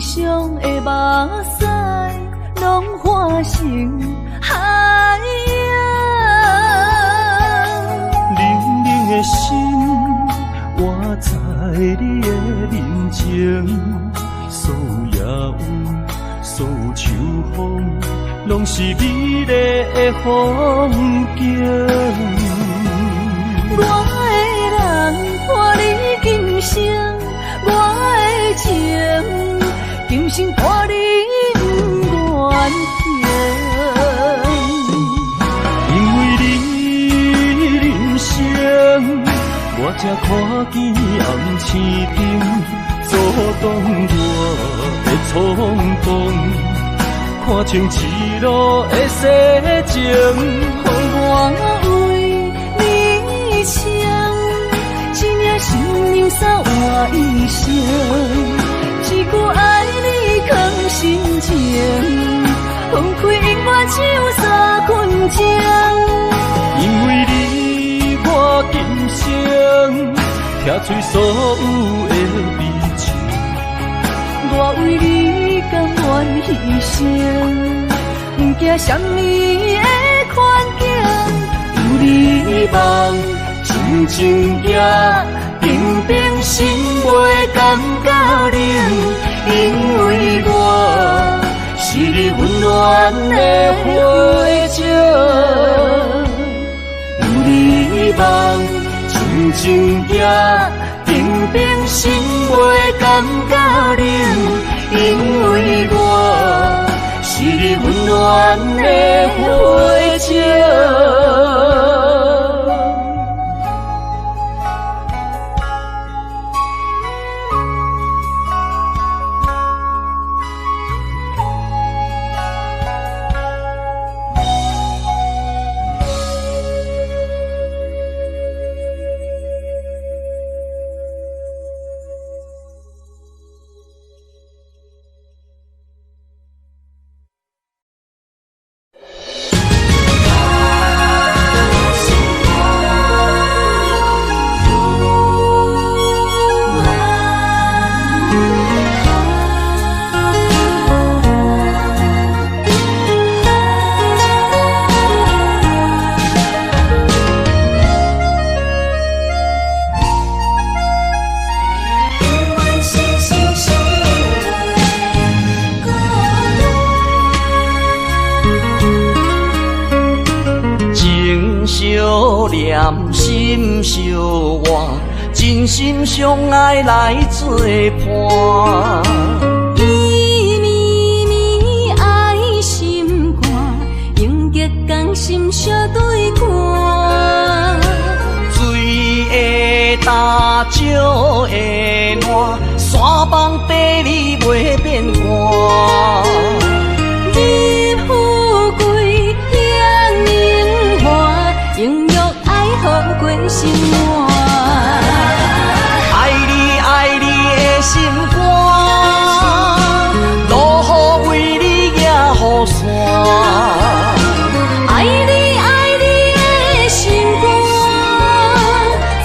伤的目屎，拢化成海洋。冷冷的心，活在你的面前，所有野花，所有秋风，拢是美丽的风景。我的人伴你今生，我的情。今生伴你不愿停，因为你人生，我才看见红青灯，阻挡我的冲动，看清一路的世情，予我为你唱，一领心流洒我一生，一句爱你藏心情，放开永远手三分钟。因为你我今生，听出所有的悲情，我为你甘愿牺牲，不惊什么的困境，有你梦，真情也平平心袂感觉冷，因为我是你温暖的花情，有你梦，真情也平平心袂感觉冷，因为我是你温暖的花情。心相活，真心相爱来作伴。伊绵绵爱心肝，永结同心相对看。水会干，石会烂，山崩地裂袂变卦。你富贵两荣华，永浴爱好过生活。爱你爱你的心肝，落雨为你野雨伞。爱你爱你的心肝，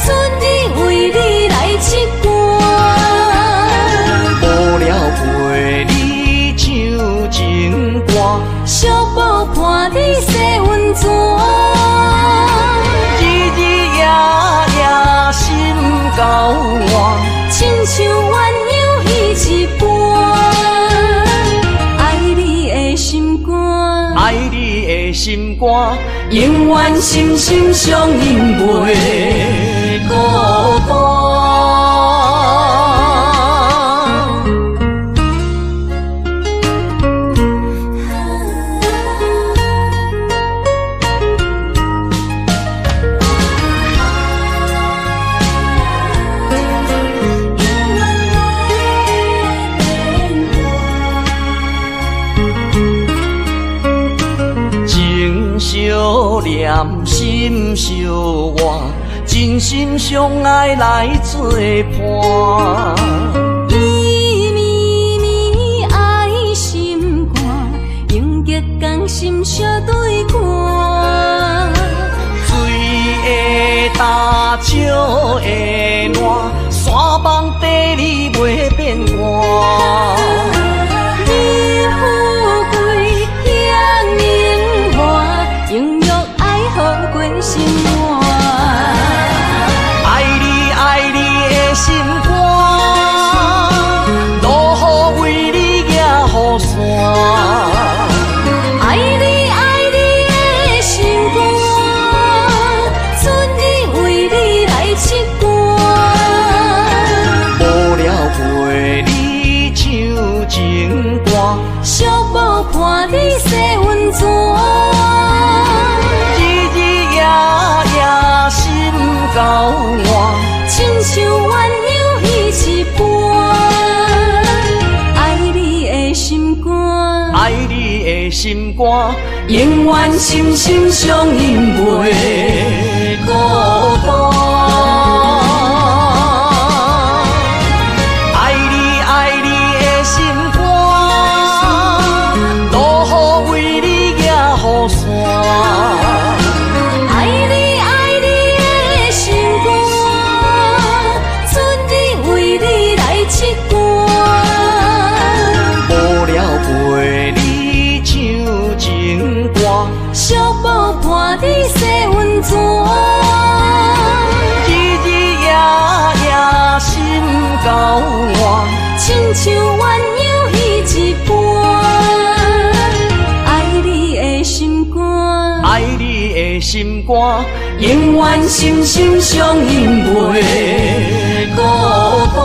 春日为你来唱歌。无聊陪你唱情歌，小宝伴你洗温泉。交换，亲像鸳鸯彼一般，爱你的心肝，爱你的心肝，永远心心相印袂孤单。相念，心相活，真心相爱来作伴。伊绵绵爱心肝，永结同心相对看。水的干，石的烂，山崩地裂袂变卦。你富贵享荣华，永浴爱好过生活。爱你爱你的心肝，落雨为你行雨伞。爱你爱你的心肝，春日为你来唱歌。无聊陪你唱情歌，寂寞伴你洗温泉。日日夜夜心交换，亲像鸳鸯彼一般。爱你的心肝，爱你的心肝，永远心心相印袂孤单。爱你爱你的心肝，落雨为你行雨伞。爱你爱你的心肝，春日为你来唱歌。无聊陪你唱情歌，寂寞伴你洗温泉。日日夜夜心交换，亲像鸳鸯彼一般。爱你的心肝，爱你的心肝，永远心心相印袂孤单。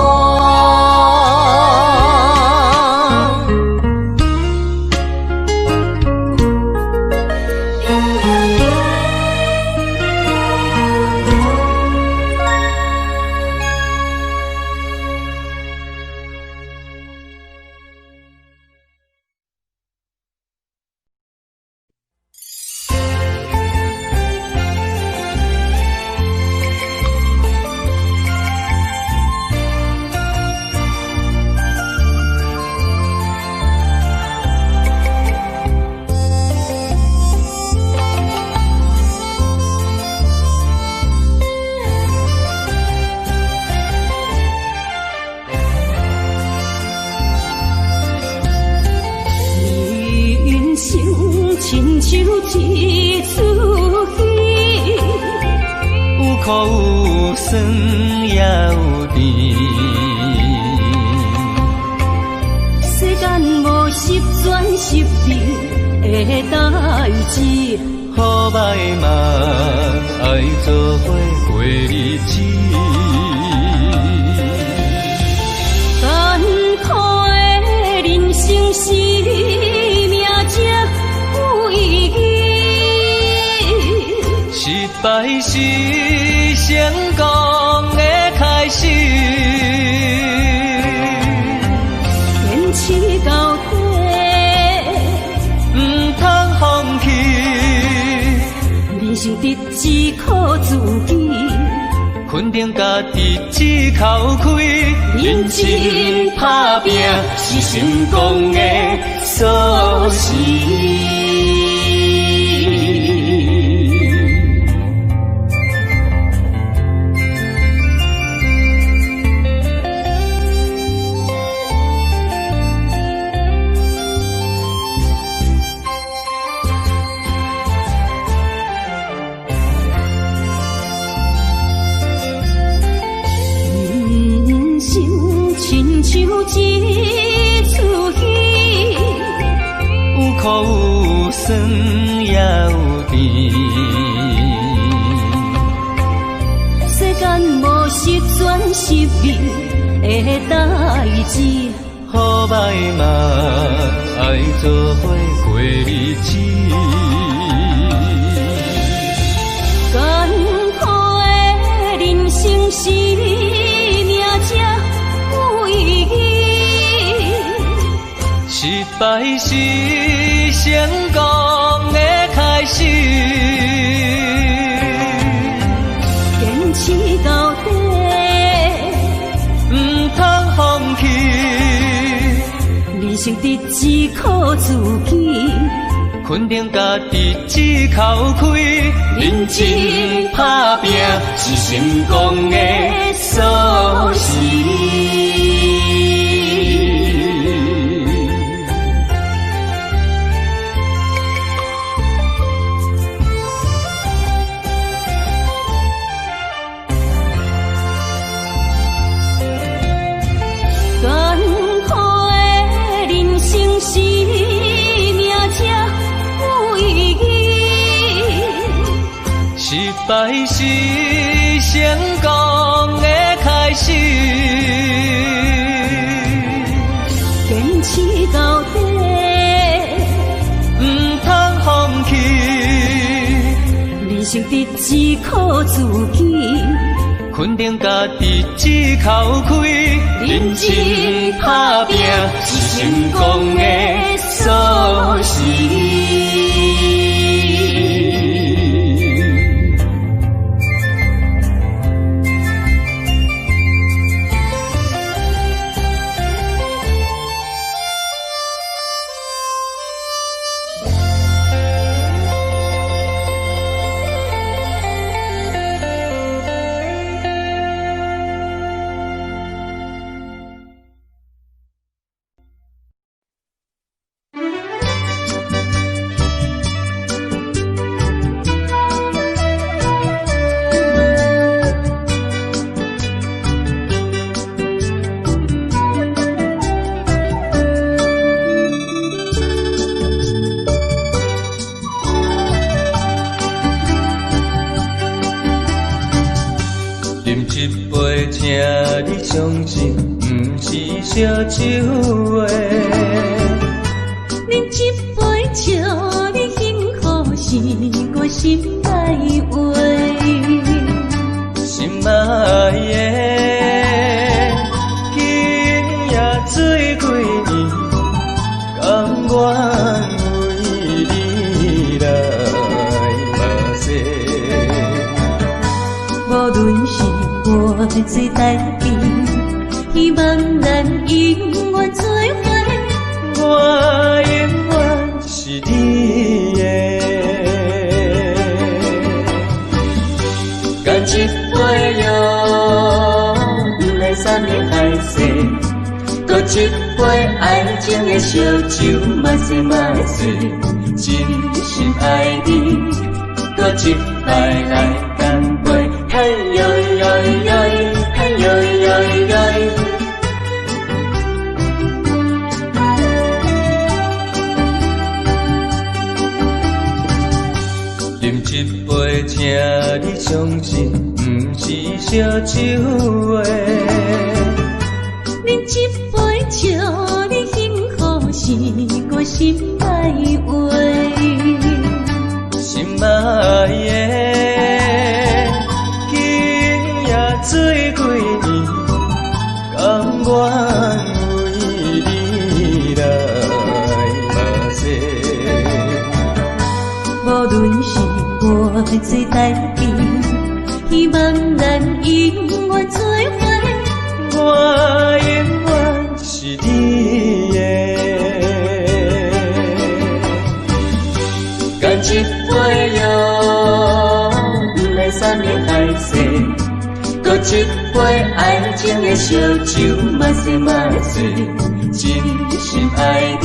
亲像一出戏，有苦有酸也有甜。世间无十全十美的代志，好歹嘛爱做伙过日子。艰苦的人生是命才有意义，失败是成功的开始。坚持到底，不通放弃。人生得只靠自己，肯定家己只口开，认真打拼是成功的锁匙。亲像一出戏，有苦有酸也有甜。世间无十全十美的代志，好歹嘛爱做伙过日子。艰苦的人生是命才有意义，失败是成功的开始，坚持到底，唔通放弃。人生得只靠自己，肯定家己只口开，认真打拼是成功的锁匙。艰苦的人生是命才有意义，失败是成功的开始，坚持到底，唔通放弃。人生得只靠自己，肯定家己只口开，认真打拼是成功的锁匙。饮一杯，请你相信，不是烧酒话。饮一杯，笑你幸福是我心内话。心爱的，今夜水几年，甘愿为你来跋涉。无论是我最台边，希望咱永远做伙。我永远是你的，干一杯哟，不来三年海誓，搁一杯爱情的烧酒，嘛说嘛说，真心爱你，搁一摆来干杯，嘿呦呦呦，嘿呦呦呦。饮一杯，请你相信，不是烧酒话。饮一杯，笑你幸福是我心内话。心爱的，今夜水几年，甘愿为你来跋涉。无论是我最台边，希望咱永远做伙。我永远是你的，干一杯哟，不来三年海誓，搁一杯爱情的烧酒，嘛说嘛说，真心爱你，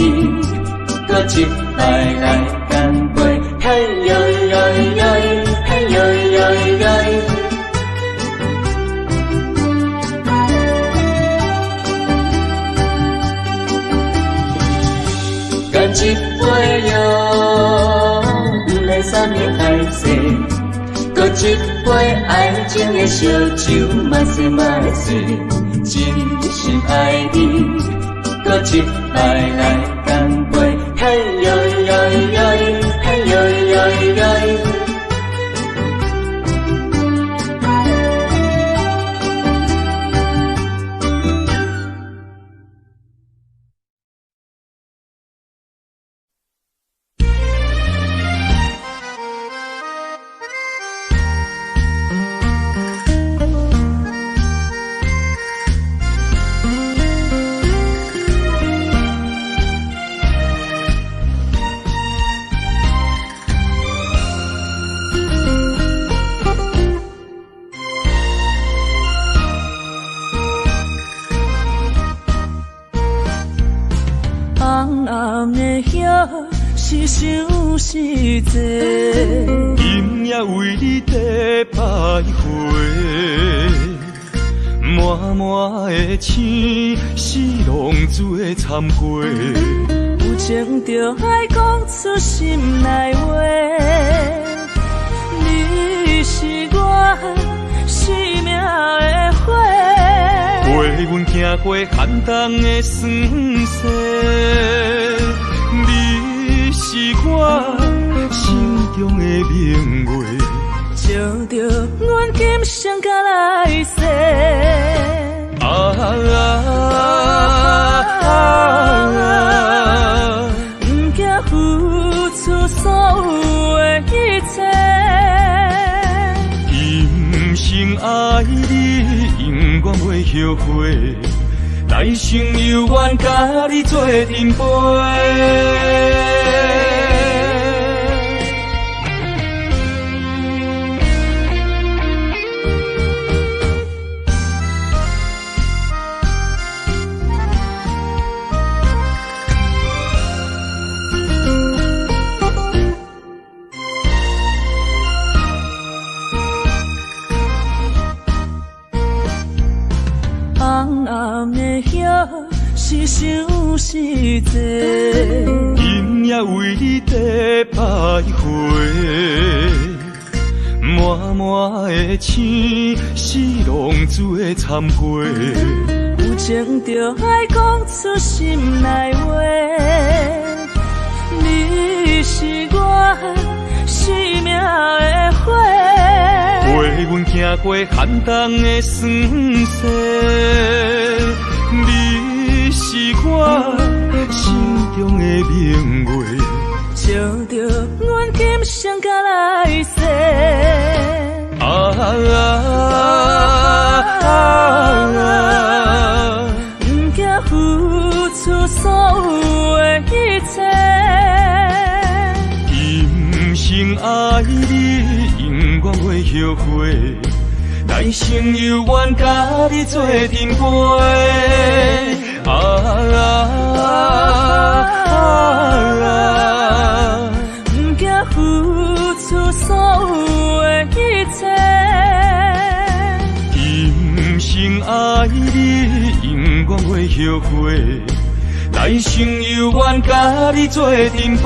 搁一摆来干杯，嘿呦呦呦，嘿呦呦呦。干一杯哟，不来三年海誓，搁一杯爱情的烧酒，嘛说嘛说，真心爱你，搁一摆来干杯，嘿呦呦呦，嘿呦呦呦。红红的叶是想是多，今夜为你在徘徊，满满的青是浪做参过。有情就爱讲出心内话，你是我生命的花，陪阮行过寒冬的酸涩，你是我心中的明月，照着阮今生甲来世。不惊付出所有的一切，今生爱你，永远袂后悔。来生有缘，甲你做阵陪。红红的叶是想是多，今夜为你在徘徊，满满的青是浪做参过。有情就爱讲出心内话，你是我生命的花，陪阮行过寒冬的酸涩，你是我心中的明月，照着阮今生甲来世。不惊付出所有的一切，今生爱你，永远袂后悔。来生有缘，甲你做阵陪。不惊付出所有的一切，今生爱你，永远袂后悔。来生有缘，甲你做阵陪。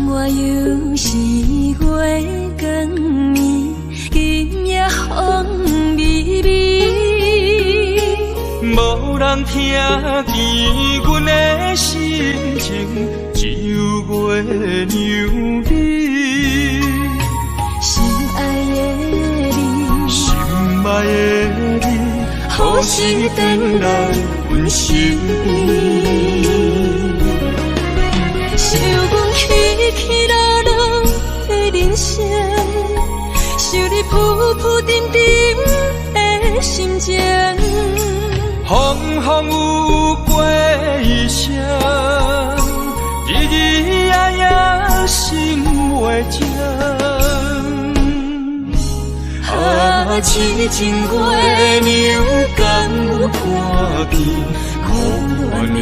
我又是月光暝，今夜风微微，无人听见阮的心情，只有月娘你。心爱的你，心爱的你，何时回来阮身边？想阮起起落落的人生，想你浮浮沉沉的心情。风风有过一生，日日夜夜心袂静。痴情月娘敢有看见苦恋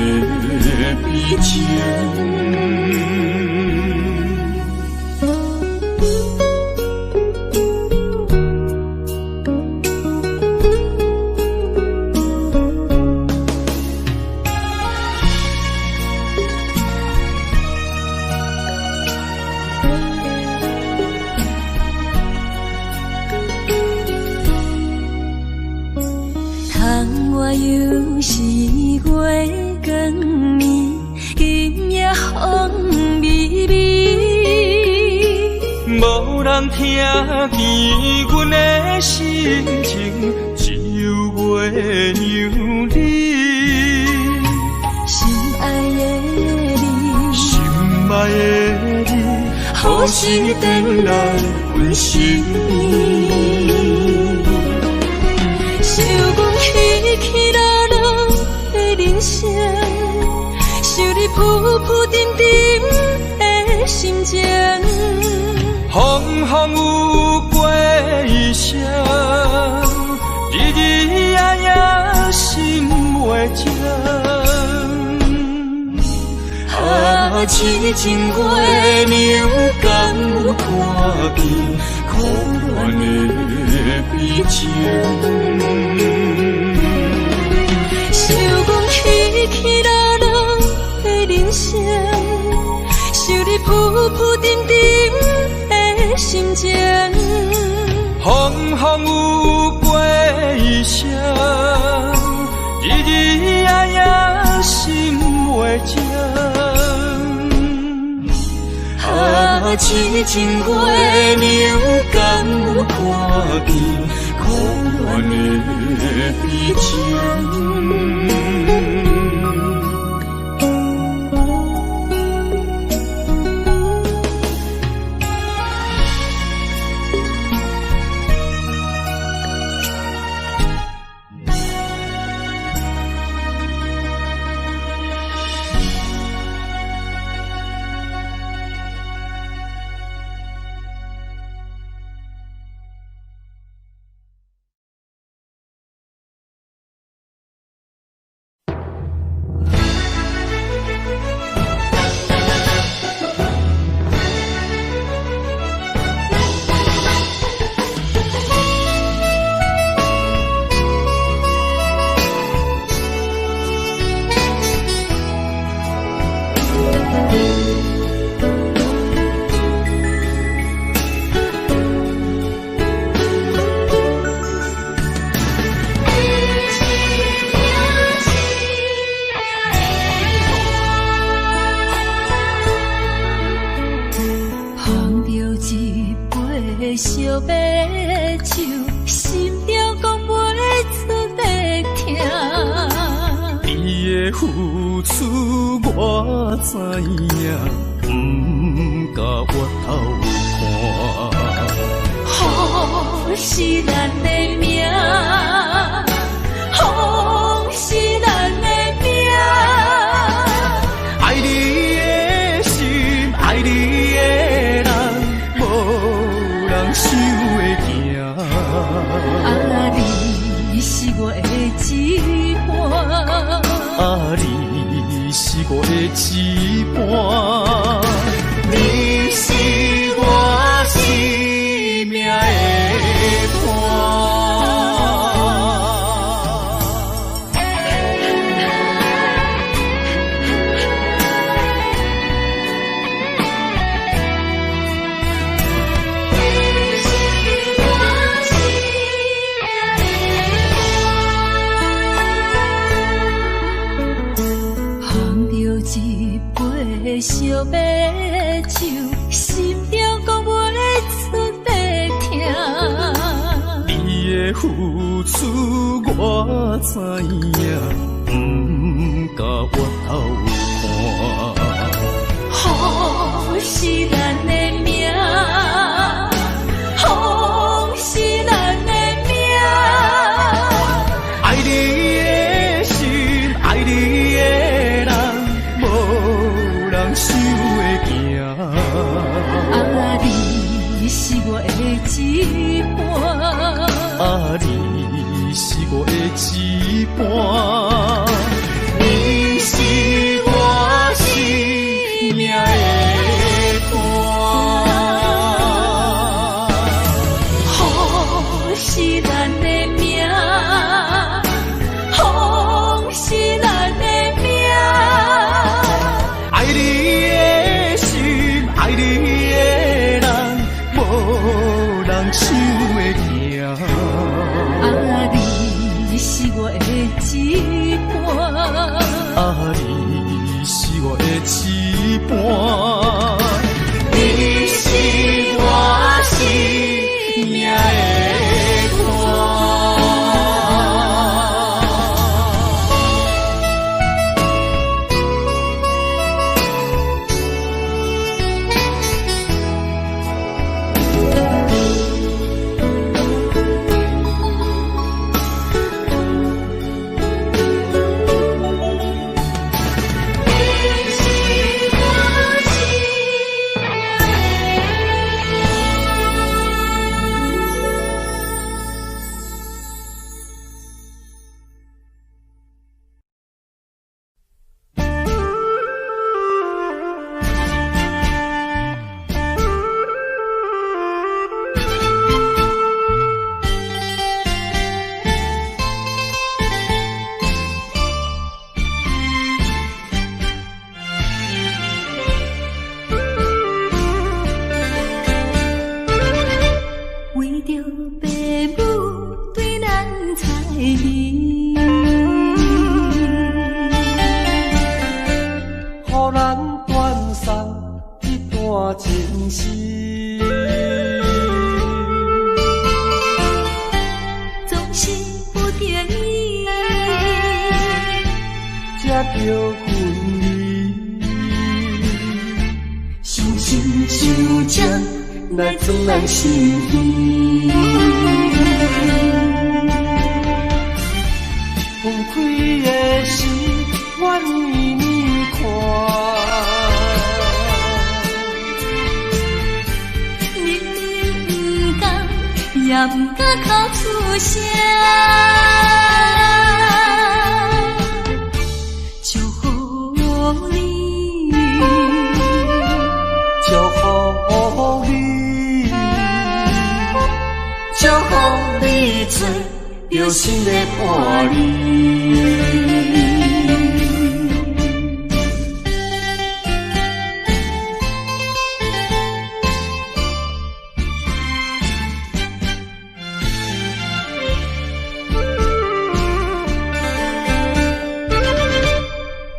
的悲情？我又是月光暝，今夜风微微，人听见阮的心情，只有月娘你。心爱的你，心爱的你，何时回来阮身边？想阮起起落落的人生，想你浮浮沉沉的心情。风风有过一声，日日夜夜心袂静。啊，痴情月娘敢有看见苦恋的悲情？想阮起起落落的人生，想你浮浮沉沉的心情。风风有过一声，日日夜夜心袂静。啊，痴情月娘敢有看见苦恋的悲情？烧白酒，心中讲袂出的痛。你的付出我知影，不甲我偷看。好是咱的命，好是咱的命。爱你的心，爱你的人，无人想会行。啊，你是我的一半。啊，你是我的一半，你是我生命的伴。烧白酒，心中讲袂出的痛。你的付出我知影，不甲我偷看。好是咱的命，好是咱的命。爱你的心，爱你的人，无人想会行。啊，你是我的一半。啊，你是我的一半，你是我生命的伴。好是咱的命，好是咱的命。爱你的心，爱你的人，无人想会行。啊，你是我的一半。啊，你是我的一半，你是我生来装咱心耳。放开的心，愿意你看。明明不敢，也不敢口出声。祝福你，祝福你，祝福你做着新的伴侣。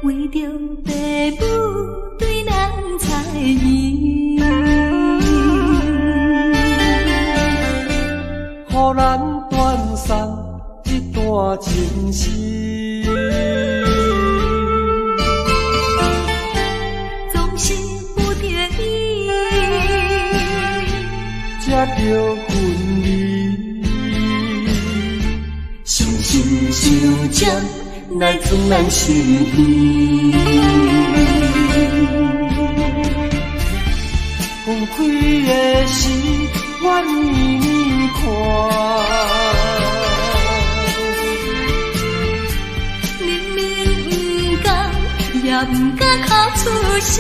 为着父母对咱猜疑，予咱断送一段情丝。总是不得已，才着分离。心心相接，来装咱心意。放开的心，愿意你看。明明不敢，也不敢口出声。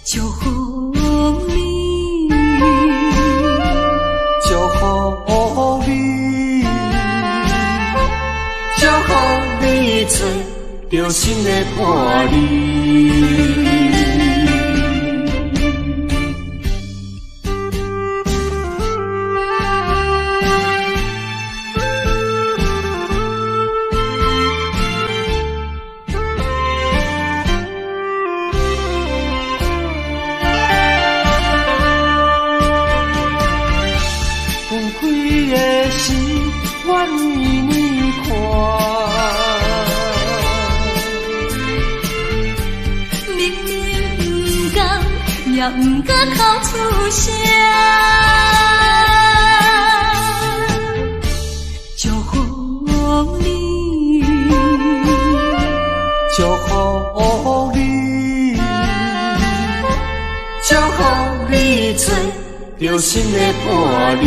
祝福你，祝福你，祝福你做着新的伴侣。放开的心，愿意你看。明明不敢，也不敢口出声。祝福你，祝福你，祝福你做着新的伴侣。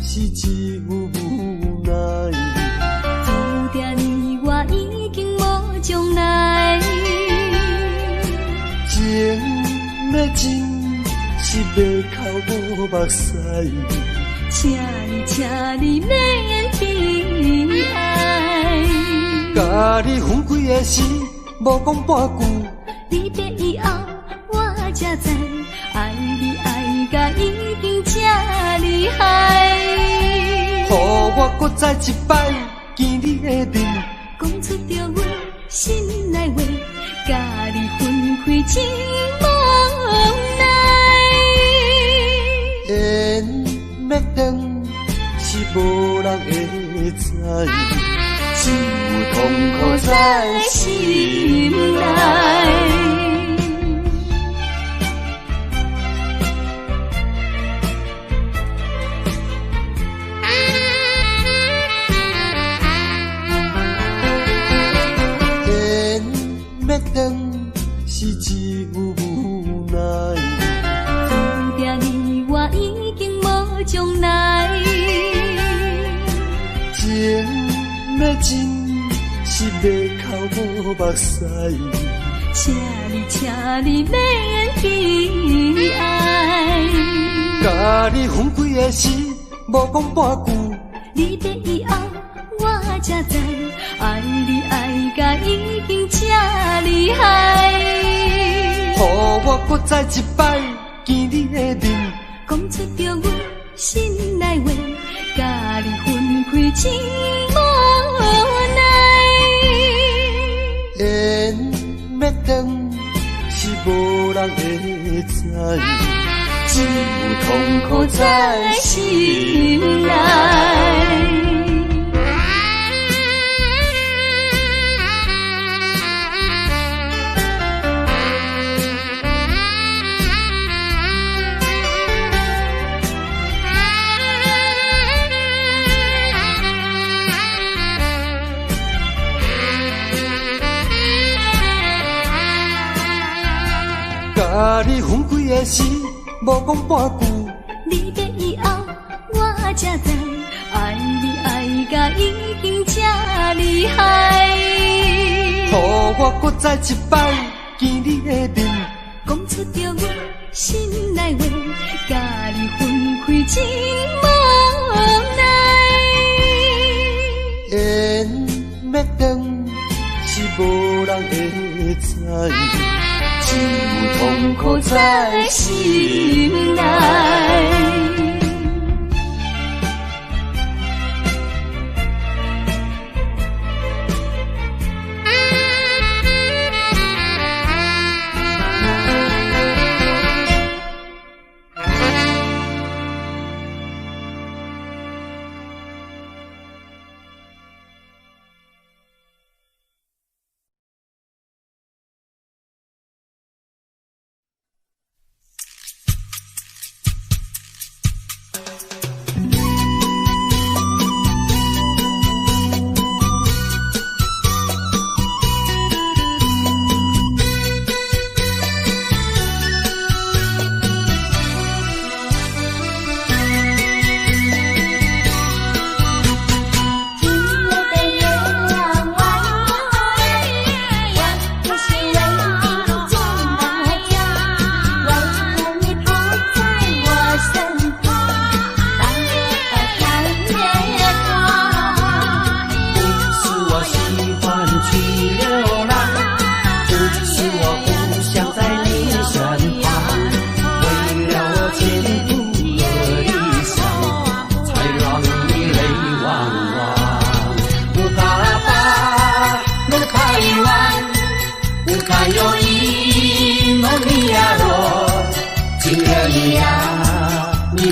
是一无奈，注定我已经无将来。情要真是要哭无目屎，请你免悲哀。甲你分开的时，无讲半句。离别以后，我才知爱你爱甲已经这厉害。予我搁再一摆见你的面，讲出着阮心内话，甲你分开真无奈。缘要断是无人会知，只有痛苦在心内。是一无奈，注定我已经无将来。情要真是要哭无目屎。请你免悲哀。甲你分开的时，无讲半句。你的以后，我才知，爱你爱甲已经这厉害。予我搁再一摆见你的面，讲出着阮心内话，甲你分开真无奈。缘要断是无人会知，只有痛苦在心内。甲你分开的时，无讲半句。你的以后，我才知，爱你爱甲已经这厉害。予我搁再一摆见你的面，讲出着阮心内话，甲你分开真无奈。缘要断是无人会知，只有痛苦在心内。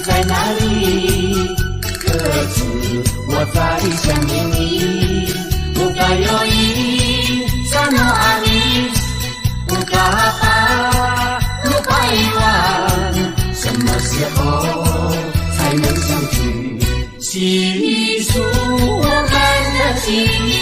在哪里？可知我在想念你。不该有一刹那阿弥，不该把路拐弯，什么时候才能相聚？细数我们的情谊。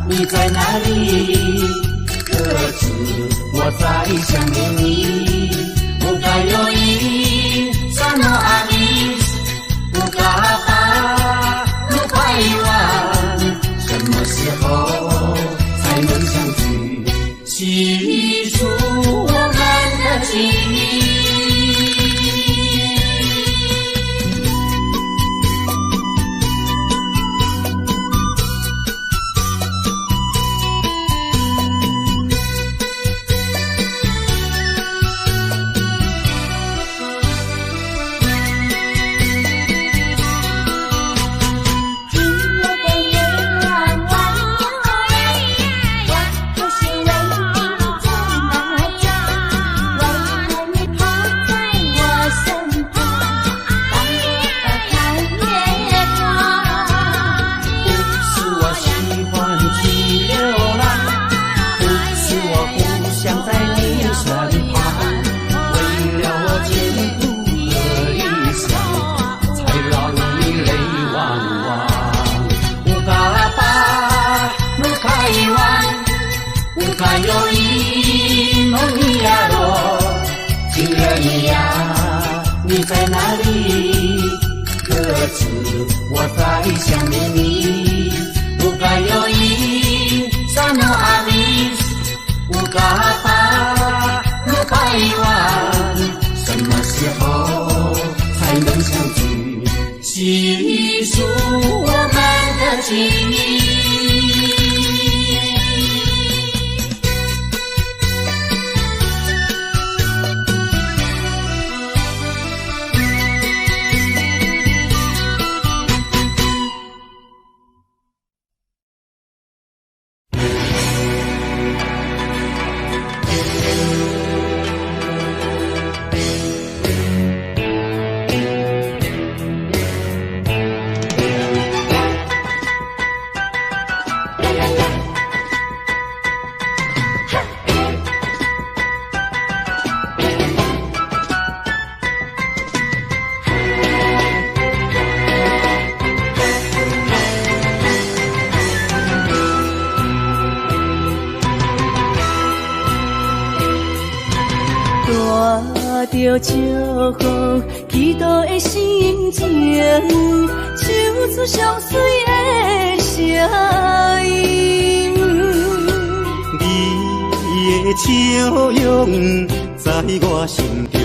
你在哪里？可知我在想念你。不该有一刹那阿弥，不该把路拐弯，什么时候才能相聚？细数我们的情谊。想念你，不该有因，沙诺阿米，无嘎巴，那百万，什么时候才能相聚？细数我们的记忆。着祝福祈祷的心情，唱出相随的声音。你的笑容在我心中，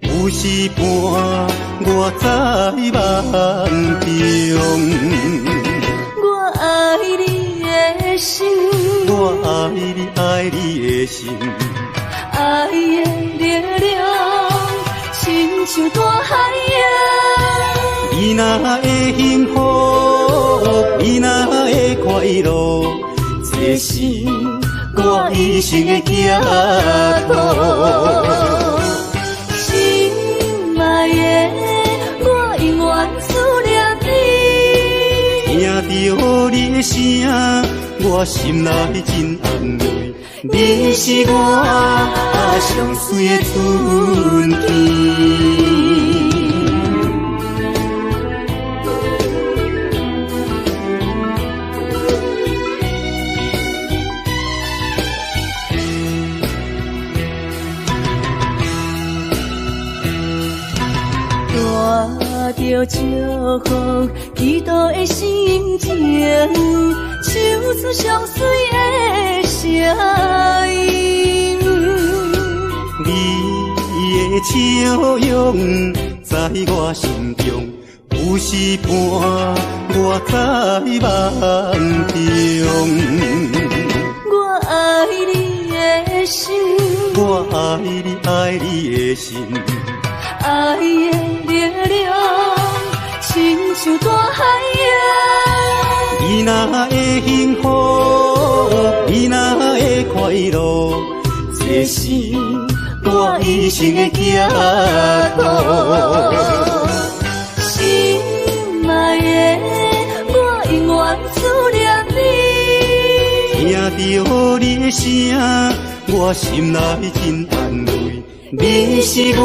有时伴我在梦中。我爱你的心，我爱你，爱你的心。爱的力量，亲像大海洋。你若会幸福，你若会快乐，这是我一生的寄托。心爱的，我永远思念你。听着你的声，我心内真安慰。你是我上水的春天。带着祝福祈祷的心情，唱出相随的声音。你的笑容在我心中，有时伴我在梦中。我爱你的心，我爱你，爱你的心。爱的力量，亲像大海洋。你若会幸福，你若会快乐，这是我一生的寄托。心爱的，我永远思念你。听着你的声，我心内真安慰。你是我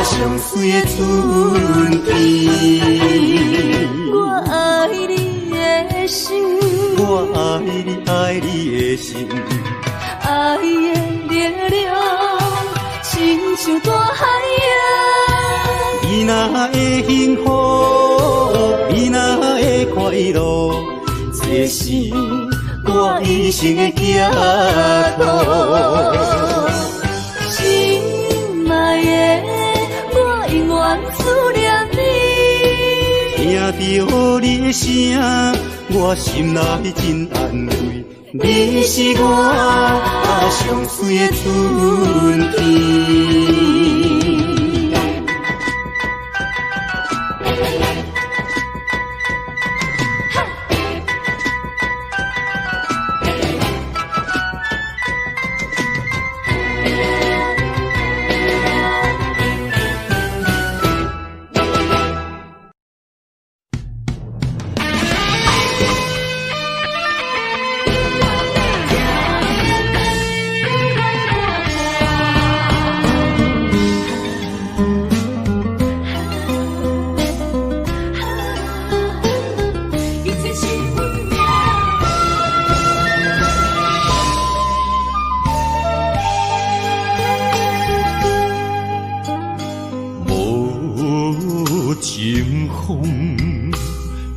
上水的春天。我爱你的心，我爱你，爱你的心。爱的力量，亲像大海洋。你若会幸福，你若会快乐，这是我一生的寄托。心爱的，我永远思念你。听着你的声，我心内真安慰。你是我上水的春天。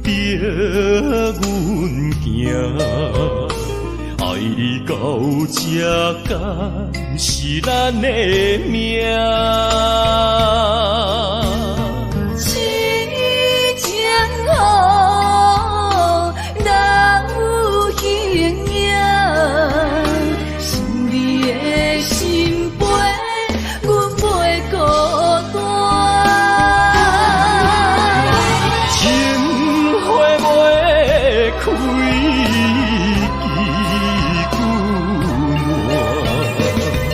别阮行，爱你到这敢是咱的命。痴情好，哪有形影？心里的心悲，阮袂孤单。情花袂开，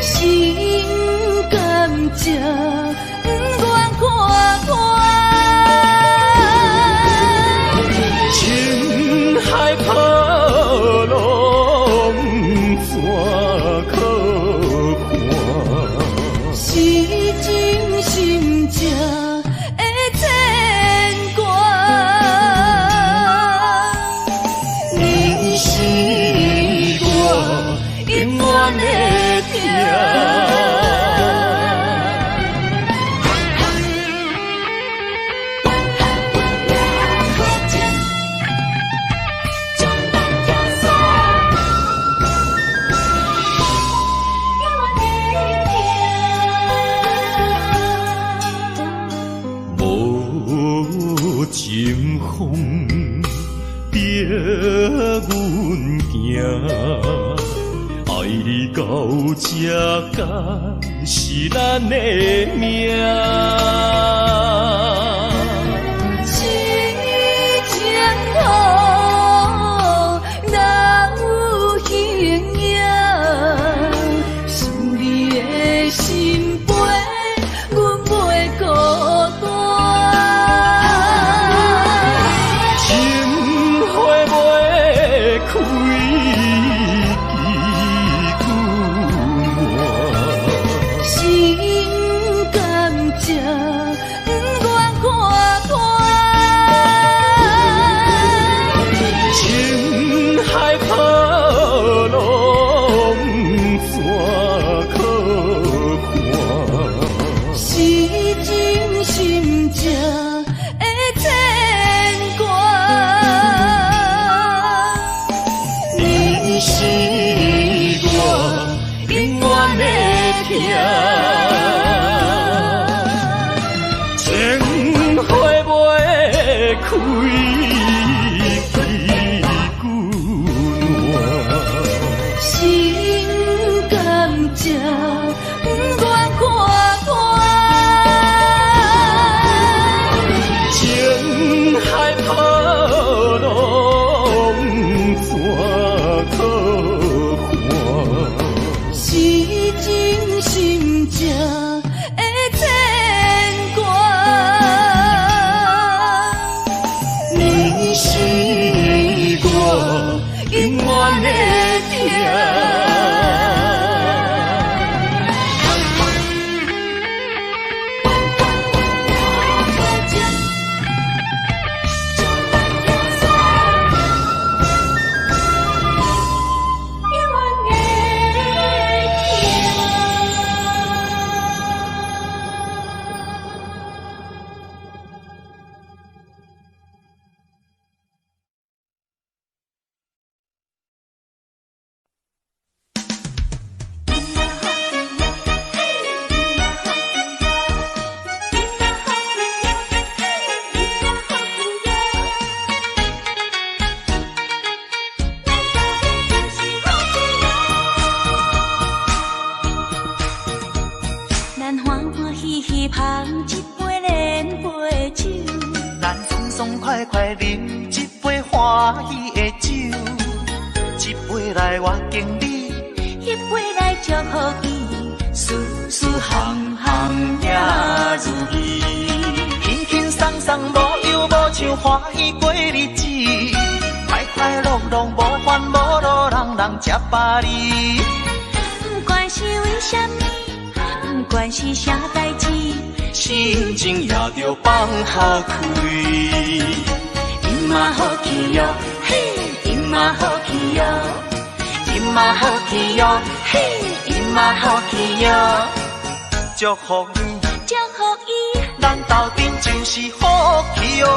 心甘情不愿看看，情海波浪怎可看？是真心正的牵挂。你是我永远的疼。无情风别阮行，爱你到这敢是咱的命。痴情好，哪有形影？心里的心悲，阮袂孤单。情花袂开，心甘情不愿看看，情海波浪怎可看？是真心正的牵挂。你是我永远的疼。情花袂开，心甘情不愿看看，情海波浪怎可看？是真心正的牵挂。你是我永远的疼。咱欢欢喜喜捧一杯连杯酒，咱爽爽快快饮一杯欢喜的酒，一杯来我敬你，一杯来祝福伊，事事行行也如意，轻轻松松无忧无愁，欢喜过日子，快快乐乐无烦无恼，人人吃饱哩。不管是为什么，不管是啥代志，心情也着放下开。嘛好气哟，嘿，伊嘛好气哟，伊嘛好气哟，嘿，伊嘛好气哟。祝福你，祝福伊，咱斗阵就是好气哦。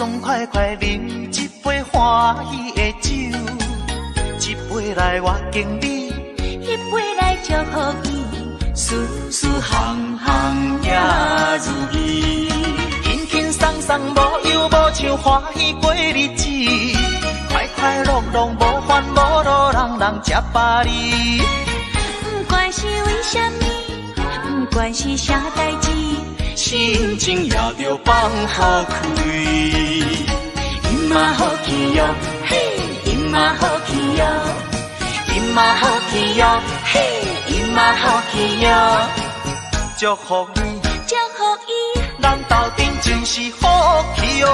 爽快快饮一杯欢喜的酒，一杯来我敬你，一杯来祝福伊，事事行行也如意，轻轻松松无忧无愁，欢喜过日子，快快乐乐无烦无恼，人人吃饱哩。不管是为什么，不管是啥代志，心情也着放好开。因嘛好气哟，嘿，因嘛好气哟，因嘛好气哟，嘿，因嘛好气哟，祝福你，祝福伊，咱斗阵就是好气哟。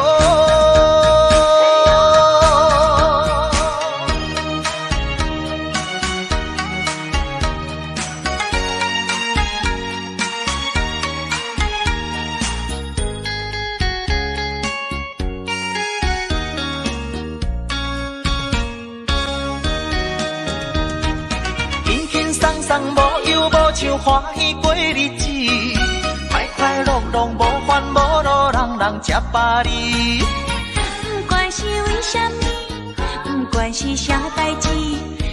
无忧无愁，欢喜过日子，快快乐乐，无烦无恼，人人吃饱哩。不管是为什么，不管是啥代志，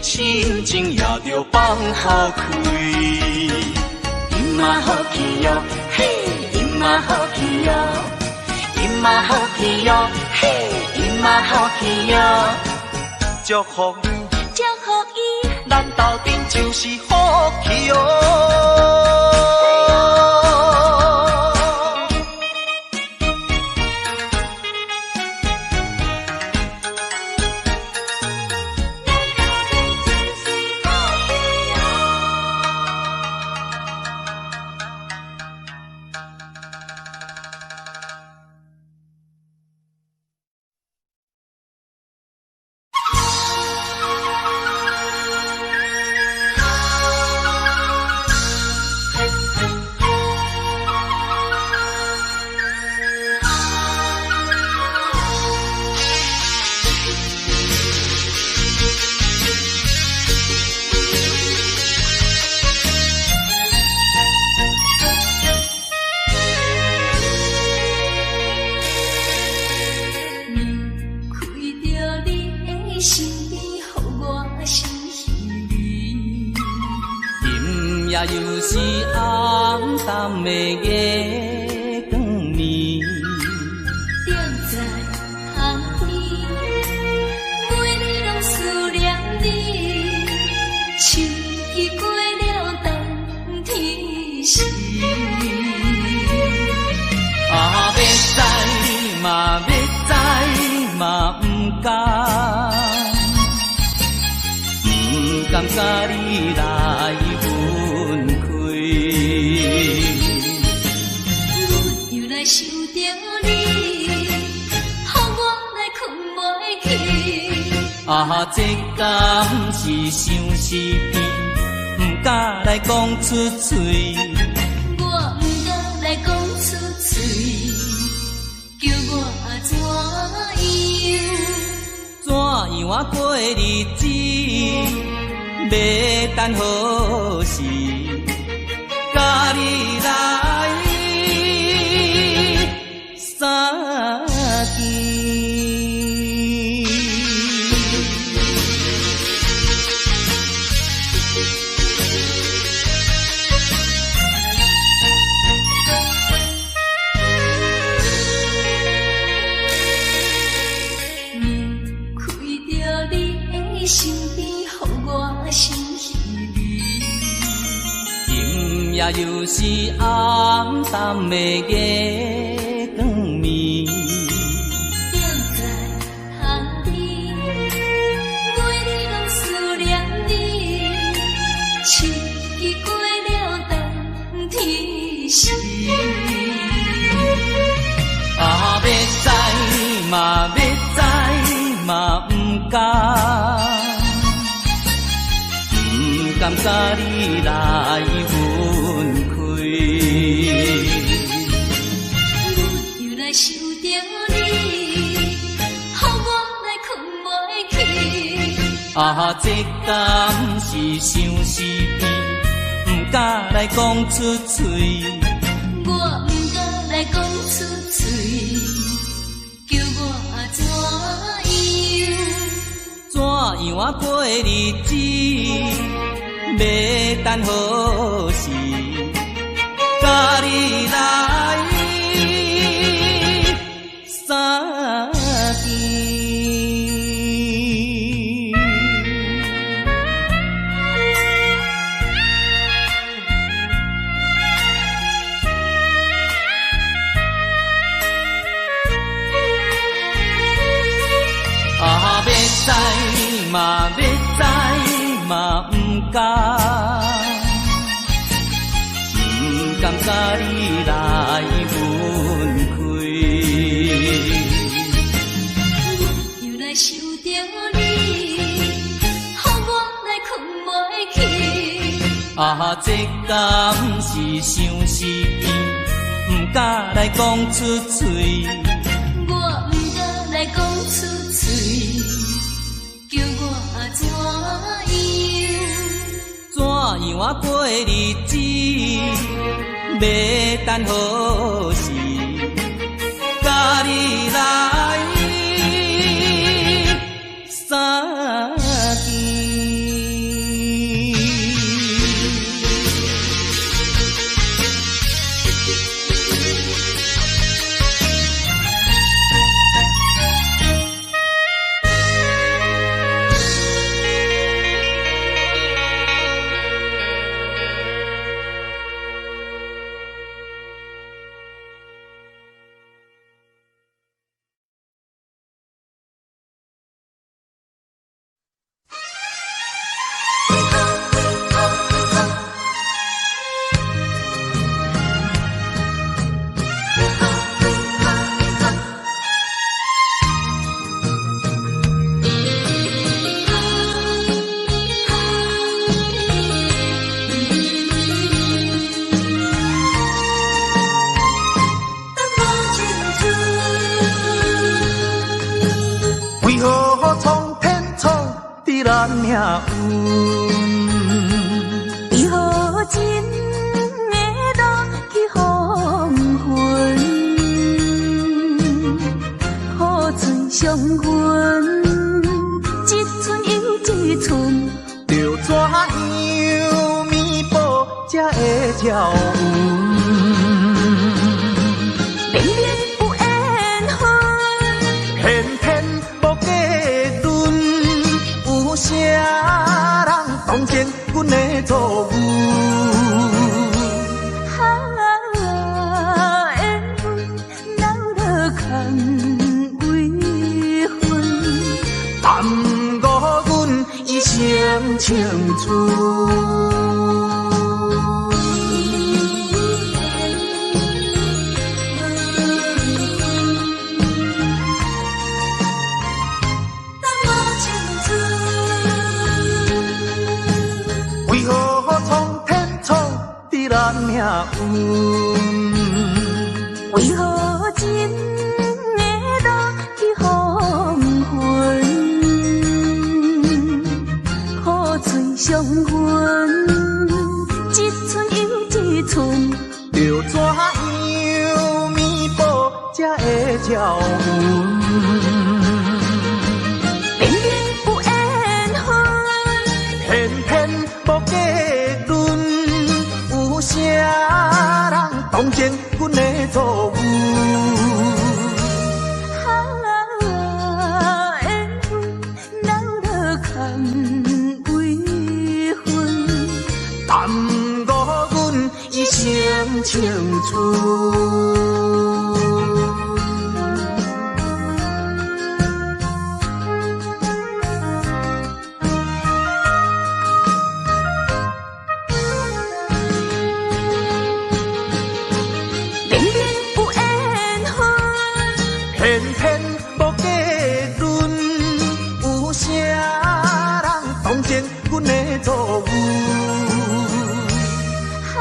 心情也着放好开。因嘛好气哟，嘿，因嘛好气哟，因嘛好气哟，嘿，因嘛好气哟，祝福你，祝福伊，咱斗阵就是好气哟。又是暗淡的月光暝，踮在巷边，每日拢思念你，秋已过了冬天时。啊，要知嘛要知嘛不敢，不甘甲你来分开。阮又来想着你，予我来困袂去。啊，这敢是相思悲，不敢来讲出嘴。我不敢来讲出嘴，叫我怎样？怎样啊过日子？要等何时？甲你来相见。身边，予我心稀微。今夜又是暗淡的月光暝，踮在巷边，每日拢思念你。秋已过了冬天时，啊，要知嘛要知嘛不敢。不甘甲你来分开，阮又来想着你，予我来困袂去。啊，这敢是相思悲，不敢来讲出嘴。我不敢来讲出嘴，叫我怎样啊过日子，要等何时？甲你来相见。要知嘛，要知嘛，不甘甲你来分开。又来想着你，予我来困袂去。这敢是相思意，不敢来讲出嘴。我不敢来讲出嘴，叫我怎样啊过日子，要等何时？甲你来相见。为何苍天创伫咱命运？为何真会落去黄昏？雨水伤痕，一寸又一寸，着怎样弥补才会照运？明明有缘分，偏偏无计阵，有啥人当前阮的错误？缘分留落空为分，耽误阮一生青春。为何苍天创伫咱命运？为何真会落去黄昏？雨水伤痕，一寸又一寸，着怎样弥补才会照运？明明有缘分，偏偏无计阵，有啥人当前阮的错误？缘分留落空为分，耽误阮一生青春。明明有缘分，偏偏无计阵，有啥人当前阮的错误？缘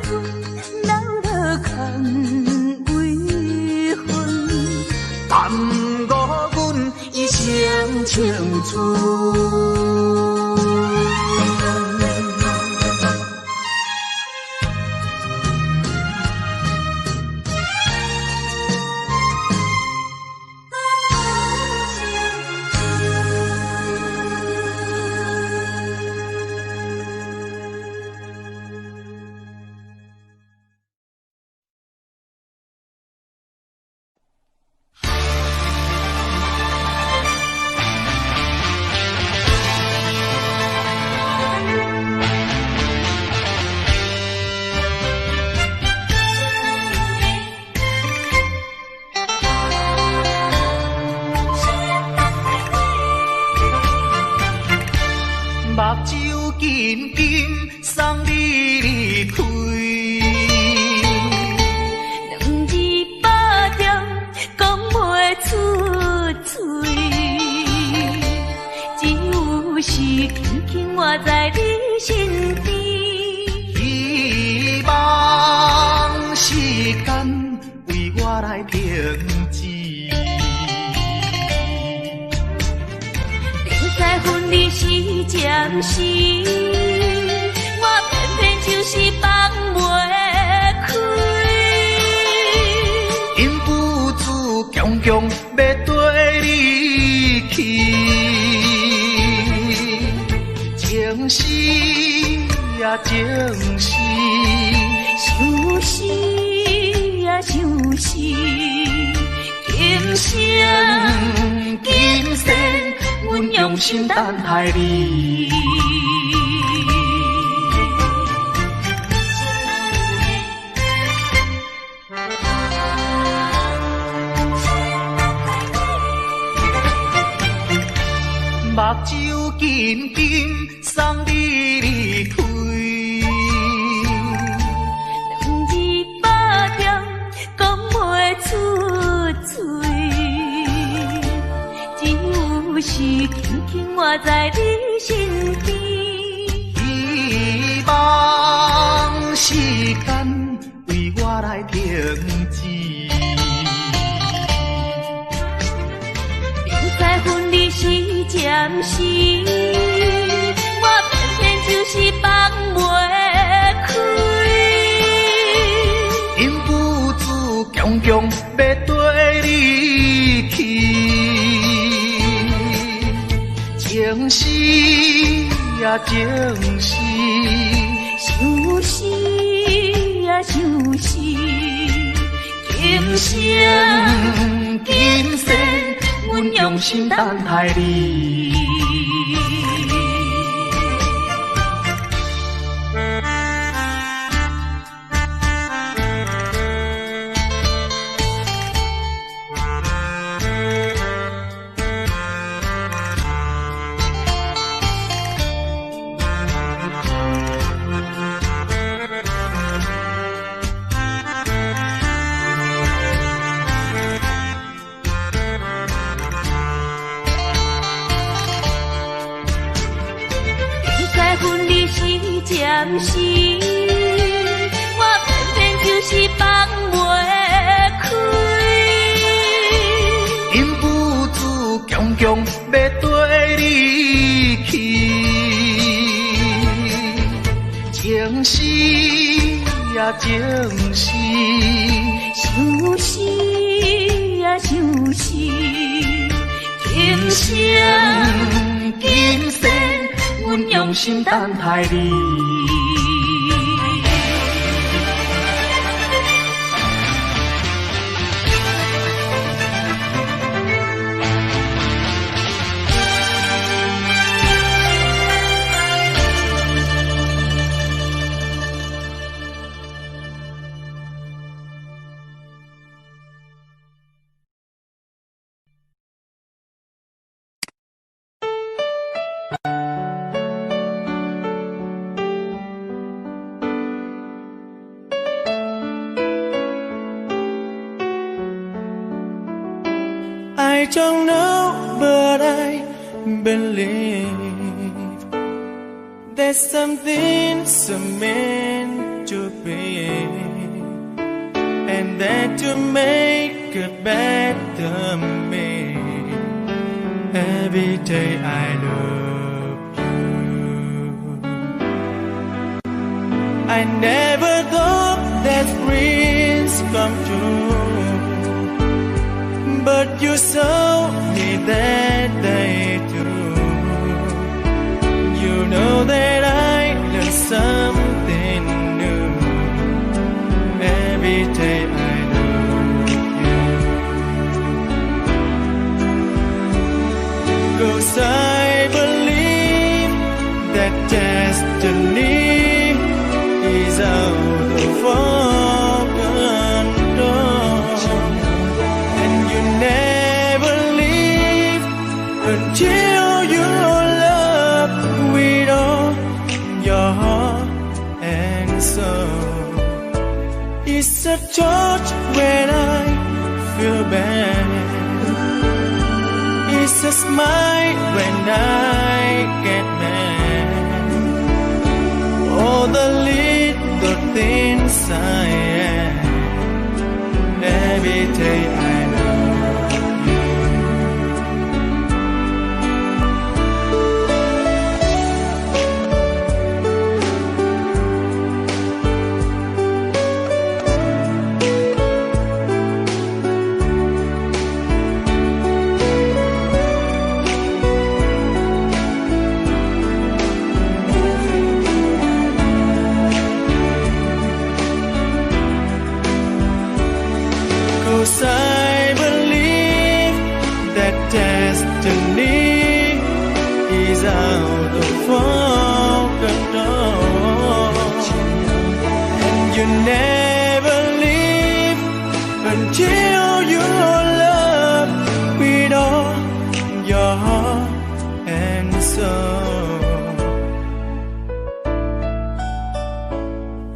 分留落空为分，耽误阮一生青春。紧紧送你离开。两字百点讲袂出嘴，只有是轻轻活在你身边。希望时间为我来平治。在分离时暂时，我偏偏就是放袂开。因父子强强要跟你去，情是呀情是，想死呀想死，今生今生阮用心等待你。目睭紧紧送你离开。两字百点讲袂出嘴，只有是轻轻活在你身边。希望时间为我来平治。在分离时暂时，我偏偏就是放袂开。因父子强强要跟你去，情是呀情是，想死呀想死，今生今生阮用心等待你。分离时暂时，我偏偏就是放袂开。因父子强强要跟你去，情是呀情是，想死呀想死，今生今生阮用心等待你。I don't know, but I believe there's something so meant to be, and that to make a better me. Every day I love you. I never thought that dreams come true, but you saw me that day too. You know that I learned something new. Every day I love you. 'Cause I believe that destiny is out of our control, and you never leave until your love with all a touch when I feel bad. It's a smile when I get mad. All the little things I am. Every day I love you. I believe that destiny is out of our control, and you never leave until you love with all your heart and soul.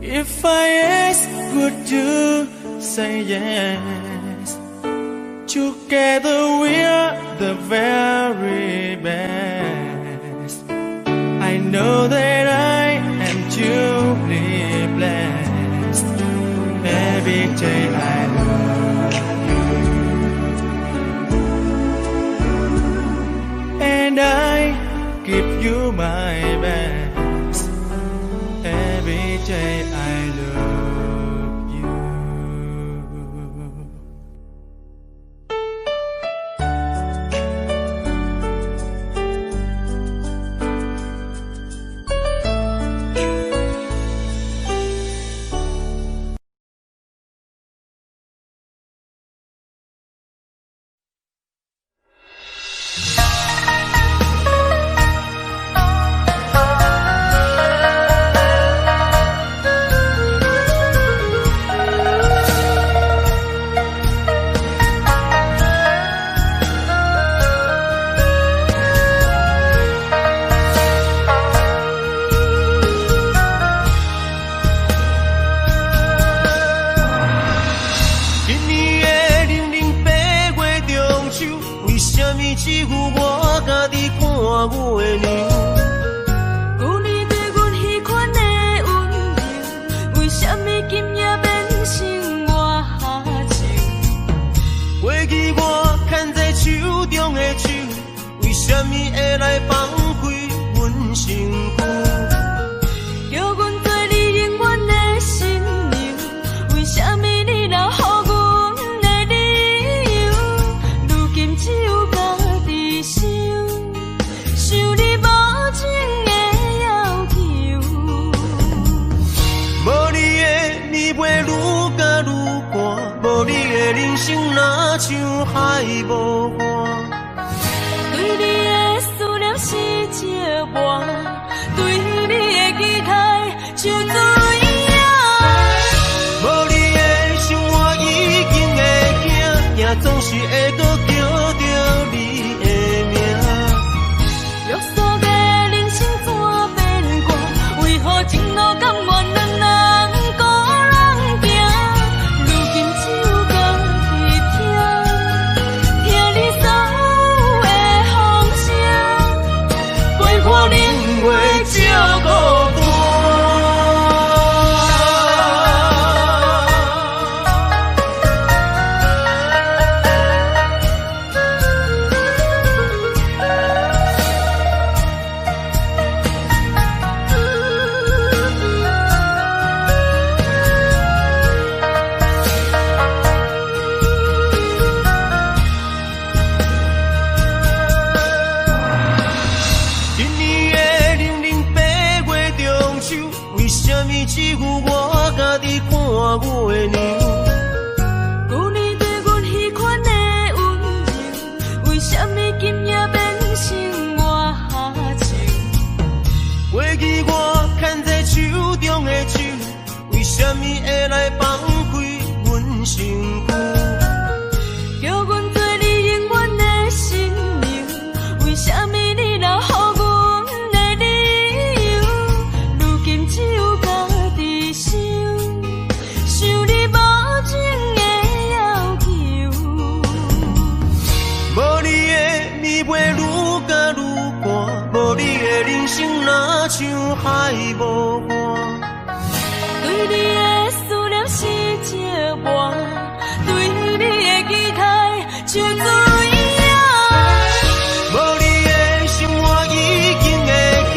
If I ask, would you say yes? Together we're the very best. I know that I am truly blessed. Every day I love you, and I give you my best. Every day I love you. 像海无岸。对你的思念是一碗，对你的期待像水影。无你的心我已经会惊，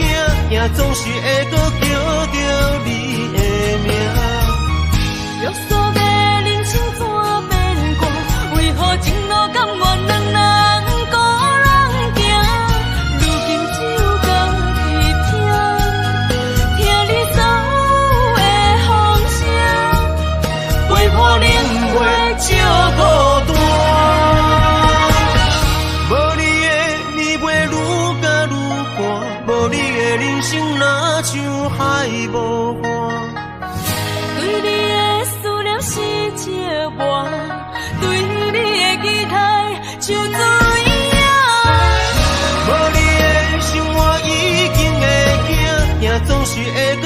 惊总是会搁叫着你的名。约束的人生怎变过？为何前路甘愿两人孤人行？如今只有家己听，听你走的风声，陪破冷月照孤单。无你的暝袂愈加愈寒，无你的人生若像海无岸。对你的思念是一碗，对你的期待像水影。无你的心我已经会惊，惊总是会搁